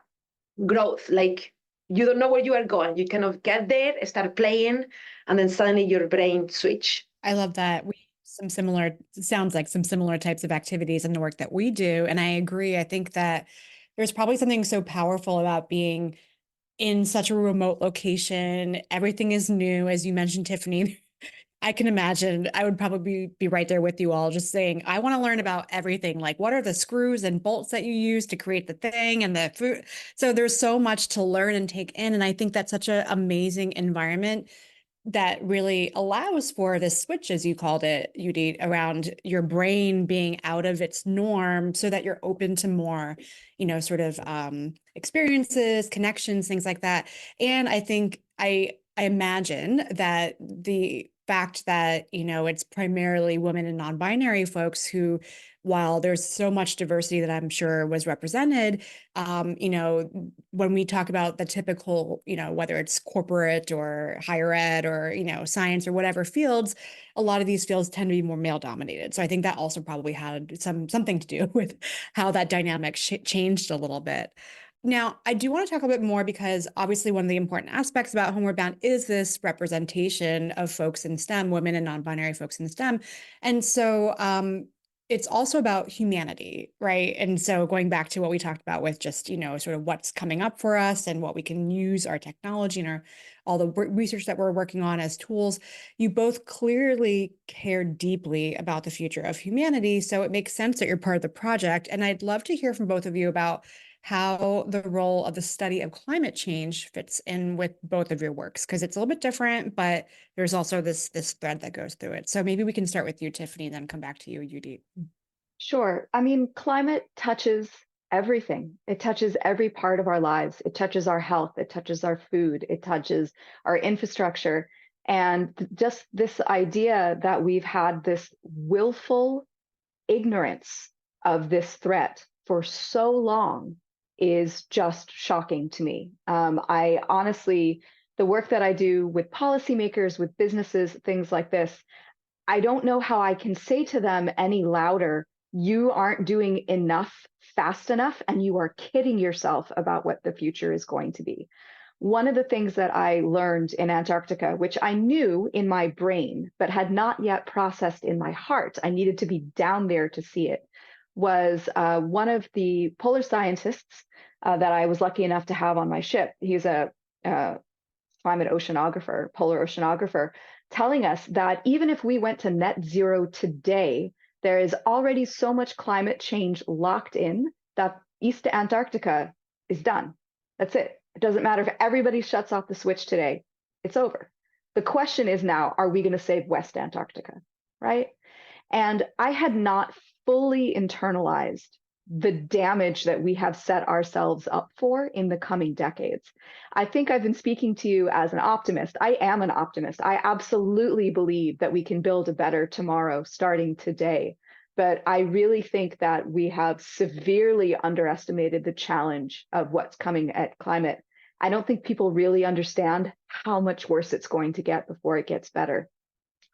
growth. Like, you don't know where you are going. You kind of get there, start playing, and then suddenly your brain switch. I love that. We some similar, sounds like some similar types of activities in the work that we do. And I agree. I think that there's probably something so powerful about being in such a remote location. Everything is new, as you mentioned, Tiffany. I can imagine I would probably be right there with you all, just saying, I want to learn about everything. Like, what are the screws and bolts that you use to create the thing and the food? So there's so much to learn and take in. And I think that's such an amazing environment that really allows for this switch, as you called it, Judit, around your brain being out of its norm so that you're open to more, sort of experiences, connections, things like that. And I think I imagine that the fact that, it's primarily women and non-binary folks who, while there's so much diversity that I'm sure was represented, when we talk about the typical, whether it's corporate or higher ed or, science or whatever fields, a lot of these fields tend to be more male dominated. So I think that also probably had something to do with how that dynamic changed a little bit. Now, I do want to talk a bit more because obviously one of the important aspects about Homeward Bound is this representation of folks in STEM, women and non-binary folks in STEM. And so it's also about humanity, right? And so going back to what we talked about with just, sort of what's coming up for us and what we can use our technology and all the research that we're working on as tools, you both clearly care deeply about the future of humanity. So it makes sense that you're part of the project. And I'd love to hear from both of you about how the role of the study of climate change fits in with both of your works, because it's a little bit different, but there's also this thread that goes through it. So maybe we can start with you, Tiffany, and then come back to you, Judit. Sure. I mean, climate touches everything. It touches every part of our lives. It touches our health. It touches our food. It touches our infrastructure. And just this idea that we've had this willful ignorance of this threat for so long is just shocking to me. I honestly, the work that I do with policymakers, with businesses, things like this, I don't know how I can say to them any louder, you aren't doing enough fast enough, and you are kidding yourself about what the future is going to be. One of the things that I learned in Antarctica, which I knew in my brain, but had not yet processed in my heart, I needed to be down there to see it, was one of the polar scientists that I was lucky enough to have on my ship. He's a climate oceanographer, polar oceanographer, telling us that even if we went to net zero today, there is already so much climate change locked in that East Antarctica is done. That's it. It doesn't matter if everybody shuts off the switch today, it's over. The question is now, are we going to save West Antarctica, right? And I had not fully internalized the damage that we have set ourselves up for in the coming decades. I think I've been speaking to you as an optimist. I am an optimist. I absolutely believe that we can build a better tomorrow starting today. But I really think that we have severely underestimated the challenge of what's coming at climate. I don't think people really understand how much worse it's going to get before it gets better.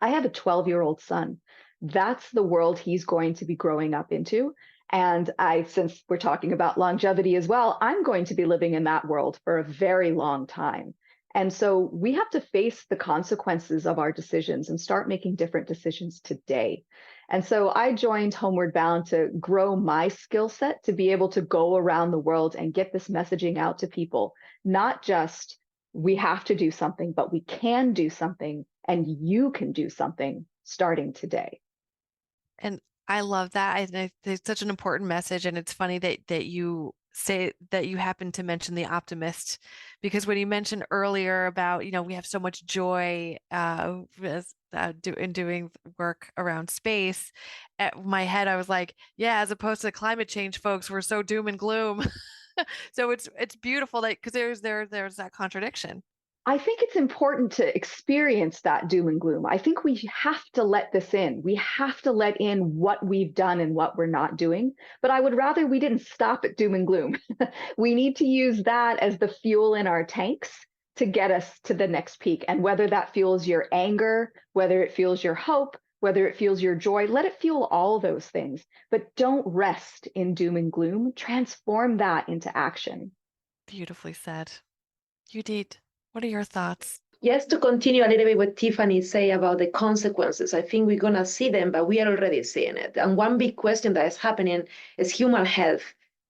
I have a 12-year-old son. That's the world he's going to be growing up into. And since we're talking about longevity as well, I'm going to be living in that world for a very long time. And so we have to face the consequences of our decisions and start making different decisions today. And so I joined Homeward Bound to grow my skill set to be able to go around the world and get this messaging out to people. Not just we have to do something, but we can do something, and you can do something starting today. And I love that. I think it's such an important message. And it's funny that you say that you happen to mention the optimist, because when you mentioned earlier about, we have so much joy in doing work around space, at my head, I was like, yeah, as opposed to climate change folks, we're so doom and gloom. So it's beautiful that, because there's that contradiction. I think it's important to experience that doom and gloom. I think we have to let this in. We have to let in what we've done and what we're not doing. But I would rather we didn't stop at doom and gloom. We need to use that as the fuel in our tanks to get us to the next peak. And whether that fuels your anger, whether it fuels your hope, whether it fuels your joy, let it fuel all those things. But don't rest in doom and gloom. Transform that into action. Beautifully said. Judit, what are your thoughts? Yes, to continue a little bit what Tiffany say about the consequences, I think we're going to see them, but we are already seeing it. And one big question that is happening is human health.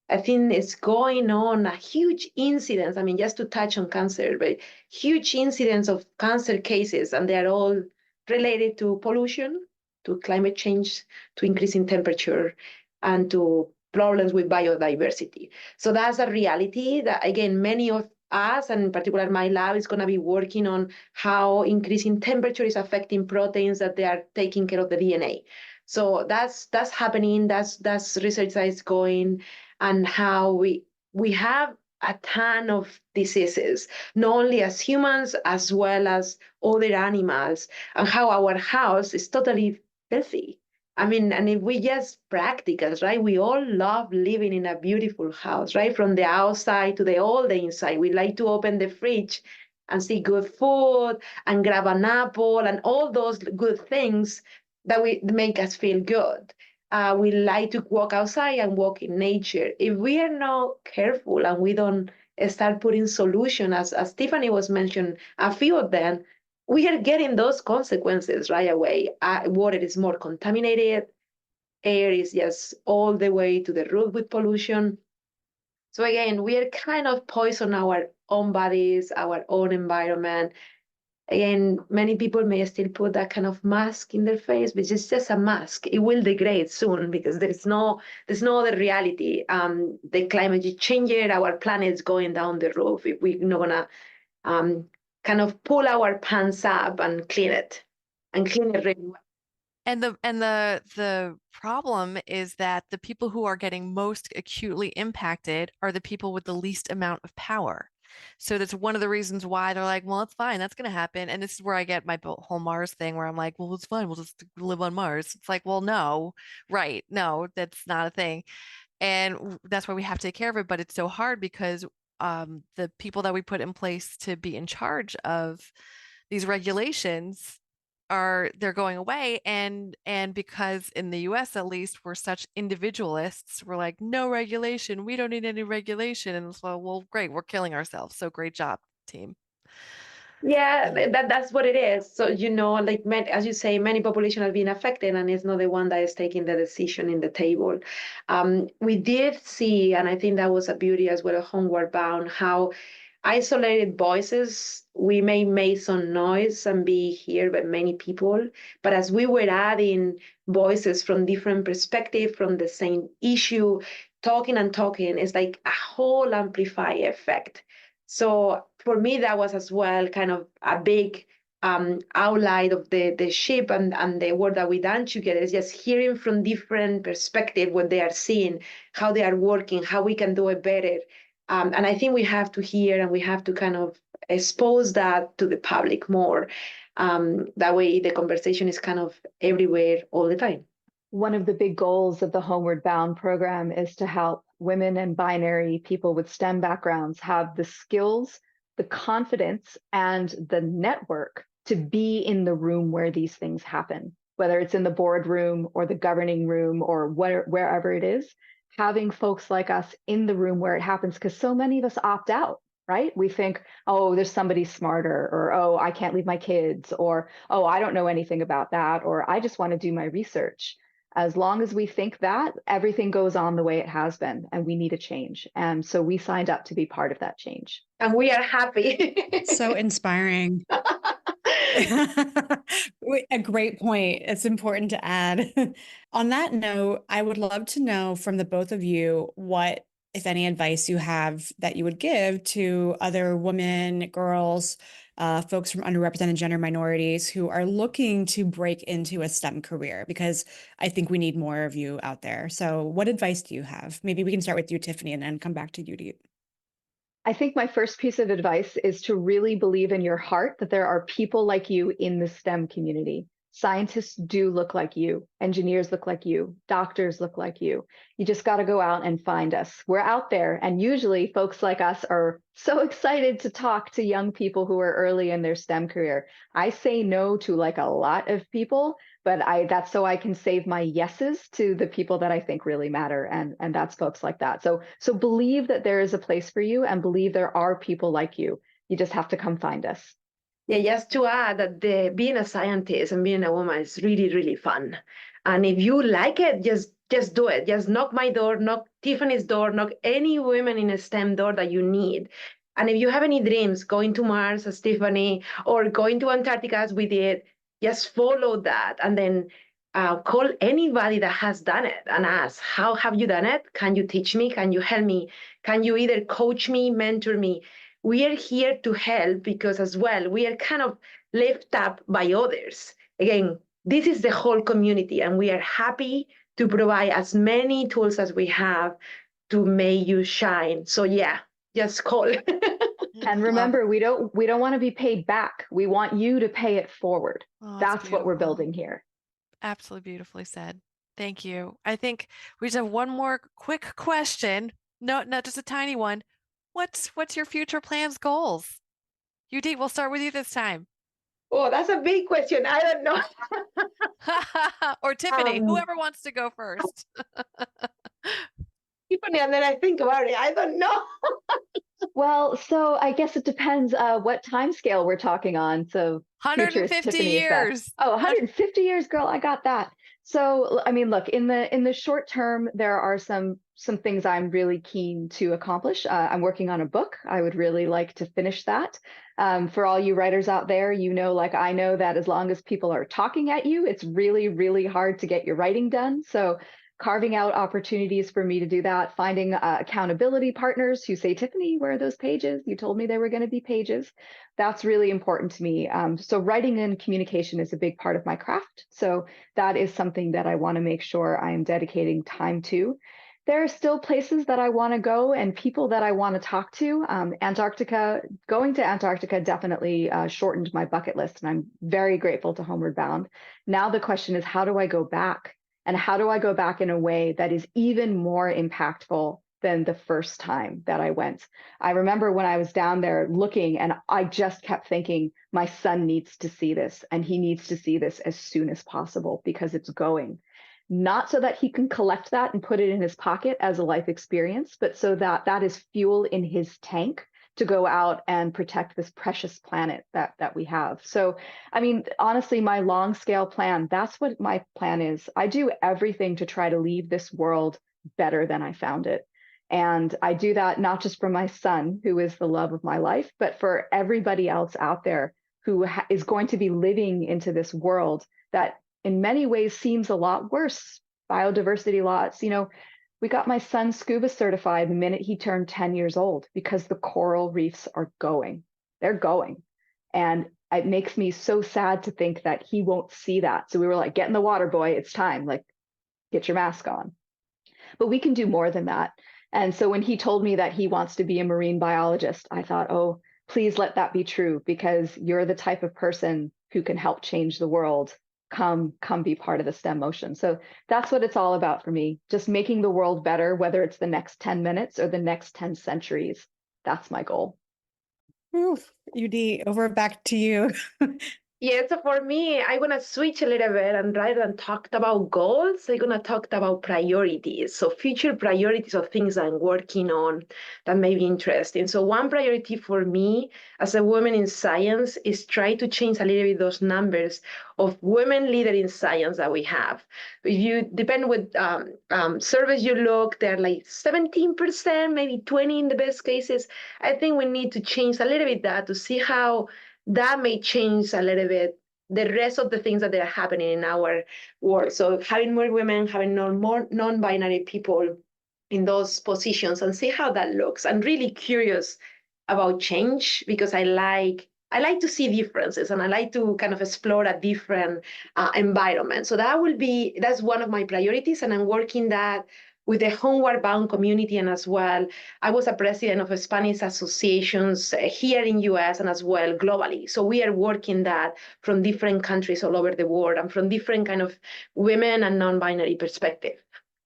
I think it's going on a huge incidence. I mean, just to touch on cancer, but huge incidence of cancer cases, and they are all related to pollution, to climate change, to increasing temperature, and to problems with biodiversity. So that's a reality that, again, many of us, and in particular my lab, is going to be working on how increasing temperature is affecting proteins that they are taking care of the DNA. So that's happening. That's research that is going, and how we have a ton of diseases, not only as humans as well as other animals, and how our house is totally filthy. I mean, and if we just practicals, right? We all love living in a beautiful house, right? From the outside to all the inside. We like to open the fridge and see good food and grab an apple and all those good things that make us feel good. We like to walk outside and walk in nature. If we are not careful and we don't start putting solutions, as Tiffany was mentioning, a few of them, we are getting those consequences right away. Water is more contaminated. Air is just all the way to the roof with pollution. So again, we are kind of poison our own bodies, our own environment. Again, many people may still put that kind of mask in their face, but it's just a mask. It will degrade soon because there's no other reality. The climate is changing. Our planet is going down the roof. If we're not gonna kind of pull our pants up and clean it really well. And the problem is that the people who are getting most acutely impacted are the people with the least amount of power. So that's one of the reasons why they're like, well, it's fine, that's going to happen. And this is where I get my whole Mars thing, where I'm like, well, it's fine, we'll just live on Mars. It's like, well, no, right? No, that's not a thing. And that's why we have to take care of it. But it's so hard because the people that we put in place to be in charge of these regulations they're going away, and because in the US at least we're such individualists, we're like, no regulation, we don't need any regulation, and so, well, great, we're killing ourselves, so great job, team. Yeah, that's what it is. So, like as you say, many population are being affected, and it's not the one that is taking the decision in the table. We did see, and I think that was a beauty as well of Homeward Bound, how isolated voices, we may make some noise and be heard by many people, but as we were adding voices from different perspectives, from the same issue, talking, it's like a whole amplified effect. So for me, that was as well kind of a big outline of the ship and the work that we done together, is just hearing from different perspectives what they are seeing, how they are working, how we can do it better. And I think we have to hear, and we have to kind of expose that to the public more. That way the conversation is kind of everywhere all the time. One of the big goals of the Homeward Bound program is to help women and binary people with STEM backgrounds have the skills, the confidence, and the network to be in the room where these things happen, whether it's in the boardroom or the governing room or wherever it is. Having folks like us in the room where it happens, because so many of us opt out, right? We think, oh, there's somebody smarter, or, oh, I can't leave my kids, or, oh, I don't know anything about that, or I just want to do my research. As long as we think that, everything goes on the way it has been, and we need a change. And so we signed up to be part of that change. And we are happy. So inspiring. A great point. It's important to add. On that note, I would love to know from the both of you what if any advice you have that you would give to other women, girls, folks from underrepresented gender minorities who are looking to break into a STEM career, because I think we need more of you out there. So what advice do you have? Maybe we can start with you, Tiffany, and then come back to Judit. I think my first piece of advice is to really believe in your heart that there are people like you in the STEM community. Scientists do look like you. Engineers look like you. Doctors look like you. You just got to go out and find us. We're out there. And usually folks like us are so excited to talk to young people who are early in their STEM career. I say no to like a lot of people, but that's so I can save my yeses to the people that I think really matter. And that's folks like that. So believe that there is a place for you and believe there are people like you. You just have to come find us. Yeah, just to add that being a scientist and being a woman is really, really fun. And if you like it, just do it. Just knock my door, knock Tiffany's door, knock any women in a STEM door that you need. And if you have any dreams, going to Mars as Tiffany or going to Antarctica as we did, just follow that. And then call anybody that has done it and ask, how have you done it? Can you teach me? Can you help me? Can you either coach me, mentor me? We are here to help because as well, we are kind of left up by others. Again, this is the whole community and we are happy to provide as many tools as we have to make you shine. So yeah, just call. And remember, we don't want to be paid back. We want you to pay it forward. That's what we're building here. Absolutely beautifully said. Thank you. I think we just have one more quick question. No, not just a tiny one. What's your future plans, goals? Judit, we'll start with you this time. Oh, that's a big question. I don't know. Or Tiffany, whoever wants to go first. Tiffany, and then I think about it. I don't know. Well, so I guess it depends what time scale we're talking on. So 150 years. Oh, 150 years, girl, I got that. So, I mean, look, in the short term, there are some things I'm really keen to accomplish. I'm working on a book. I would really like to finish that. For all you writers out there, you know, like I know that as long as people are talking at you, it's really, really hard to get your writing done. So carving out opportunities for me to do that, finding accountability partners who say, Tiffany, where are those pages? You told me there were going to be pages. That's really important to me. So writing and communication is a big part of my craft. So that is something that I want to make sure I'm dedicating time to. There are still places that I want to go and people that I want to talk to. Antarctica, going to Antarctica definitely shortened my bucket list, and I'm very grateful to Homeward Bound. Now the question is, how do I go back? And how do I go back in a way that is even more impactful than the first time that I went? I remember when I was down there looking, and I just kept thinking, my son needs to see this, and he needs to see this as soon as possible because it's going. Not so that he can collect that and put it in his pocket as a life experience, but so that that is fuel in his tank to go out and protect this precious planet that we have. So, I mean, honestly, my long scale plan, that's what my plan is. I do everything to try to leave this world better than I found it. And I do that not just for my son, who is the love of my life, but for everybody else out there who is going to be living into this world that in many ways seems a lot worse. Biodiversity loss, you know, we got my son scuba certified the minute he turned 10 years old because the coral reefs are going. They're going. And it makes me so sad to think that he won't see that. So we were like, get in the water, boy. It's time. Like, get your mask on. But we can do more than that. And so when he told me that he wants to be a marine biologist, I thought, oh, please let that be true, because you're the type of person who can help change the world. Come be part of the STEM motion. So that's what it's all about for me. Just making the world better, whether it's the next 10 minutes or the next 10 centuries. That's my goal. Judit, over back to you. Yeah, so for me, I'm going to switch a little bit, and rather than talk about goals, I'm going to talk about priorities. So future priorities of things I'm working on that may be interesting. So one priority for me as a woman in science is try to change a little bit those numbers of women leaders in science that we have. If you depend with surveys you look, they're like 17%, maybe 20 in the best cases. I think we need to change a little bit that to see how that may change a little bit the rest of the things that are happening in our world. So having more women, having more non-binary people in those positions and see how that looks. I'm really curious about change because I like to see differences and I like to kind of explore a different environment. So that's one of my priorities, and I'm working that with the Homeward Bound community. And as well, I was a president of Spanish associations here in US and as well globally. So we are working that from different countries all over the world and from different kind of women and non-binary perspective.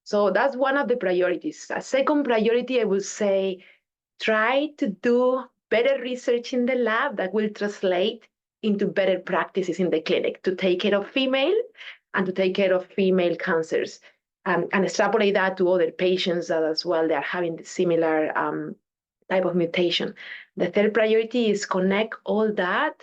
So that's one of the priorities. A second priority, I would say, try to do better research in the lab that will translate into better practices in the clinic to take care of female and to take care of female cancers, and extrapolate that to other patients that as well, they're having the similar type of mutation. The third priority is connect all that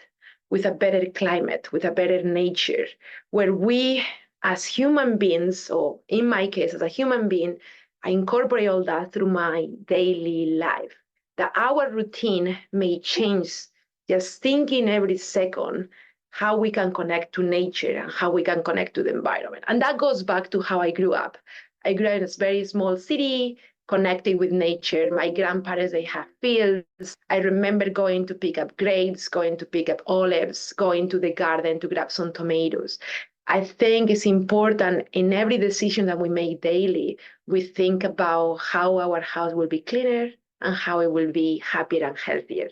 with a better climate, with a better nature, where we as human beings, or in my case, as a human being, I incorporate all that through my daily life. That our routine may change, just thinking every second how we can connect to nature and how we can connect to the environment. And that goes back to how I grew up. I grew up in a very small city, connecting with nature. My grandparents, they have fields. I remember going to pick up grapes, going to pick up olives, going to the garden to grab some tomatoes. I think it's important in every decision that we make daily, we think about how our house will be cleaner and how it will be happier and healthier.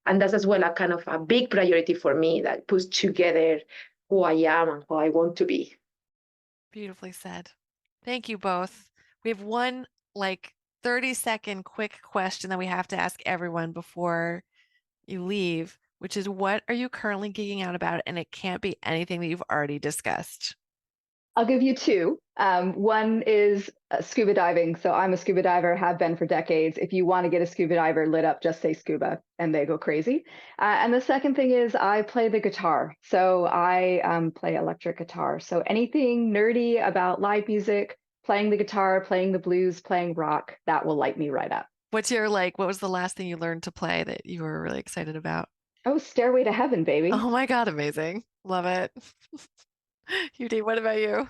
And that's as well a kind of a big priority for me that puts together who I am and who I want to be. Beautifully said. Thank you both. We have one 30-second quick question that we have to ask everyone before you leave, which is, what are you currently geeking out about? And it can't be anything that you've already discussed. I'll give you two. One is scuba diving. So I'm a scuba diver, have been for decades. If you want to get a scuba diver lit up, just say scuba and they go crazy. And the second thing is I play the guitar. So I play electric guitar. So anything nerdy about live music, playing the guitar, playing the blues, playing rock, that will light me right up. What's your what was the last thing you learned to play that you were really excited about? Oh, Stairway to Heaven, baby. Oh my God, amazing. Love it. Yudi, what about you?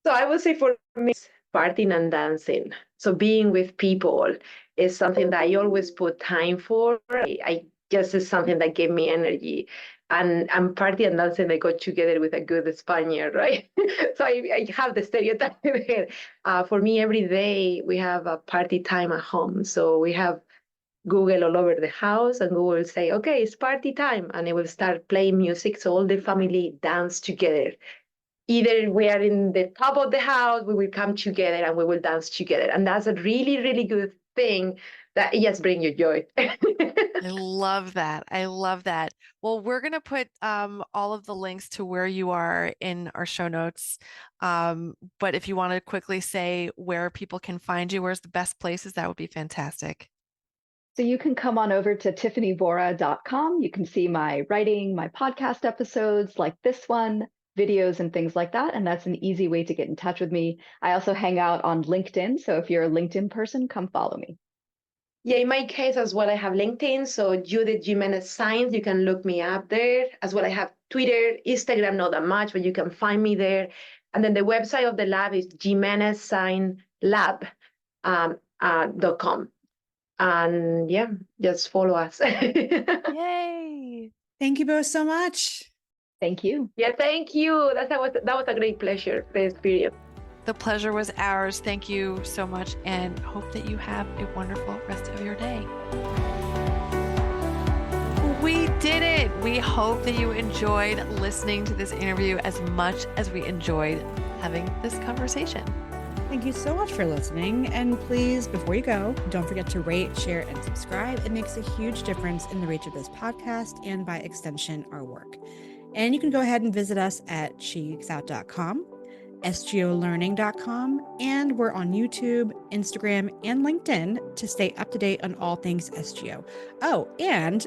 So I would say for me, partying and dancing. So being with people is something that I always put time for. I just is something that gave me energy. And party and dancing, they go together with a good Spaniard, right? So I have the stereotype there. For me, every day we have a party time at home. So we have Google all over the house, and Google will say, okay, it's party time. And it will start playing music. So all the family dance together. Either we are in the top of the house, we will come together and we will dance together. And that's a really, really good thing that it just brings you joy. I love that. I love that. Well, we're going to put all of the links to where you are in our show notes. But if you want to quickly say where people can find you, where's the best places, that would be fantastic. So you can come on over to tiffanyvora.com. You can see my writing, my podcast episodes like this one, videos and things like that. And that's an easy way to get in touch with me. I also hang out on LinkedIn. So if you're a LinkedIn person, come follow me. Yeah, in my case as well, I have LinkedIn. So Judit Jimenez Sainz, you can look me up there. As well, I have Twitter, Instagram, not that much, but you can find me there. And then the website of the lab is jimenezsainzlab.com. And yeah, just follow us. Yay. Thank you both so much. Thank you. Yeah, thank you. That was a great pleasure, the experience. The pleasure was ours. Thank you so much, and hope that you have a wonderful rest of your day. We did it. We hope that you enjoyed listening to this interview as much as we enjoyed having this conversation. Thank you so much for listening. And please, before you go, don't forget to rate, share, and subscribe. It makes a huge difference in the reach of this podcast and by extension, our work. And you can go ahead and visit us at shegeeksout.com, sgolearning.com, and we're on YouTube, Instagram, and LinkedIn to stay up to date on all things SGO. Oh, and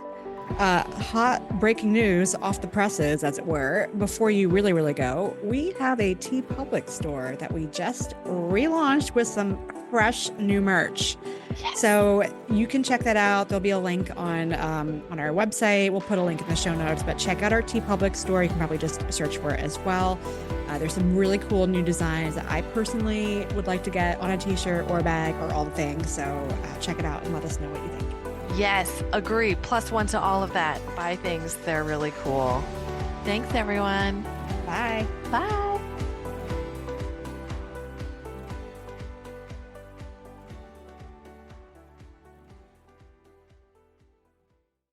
hot breaking news off the presses, as it were, before you really go, we have a TeePublic store that we just relaunched with some fresh new merch. Yes. So you can check that out. There'll be a link on our website. We'll put a link in the show notes, but check out our TeePublic store. You can probably just search for it as well. There's some really cool new designs that I personally would like to get on a t-shirt or a bag or all the things. So check it out and let us know what you think. Yes, agree. +1 to all of that. Buy things. They're really cool. Thanks, everyone. Bye. Bye.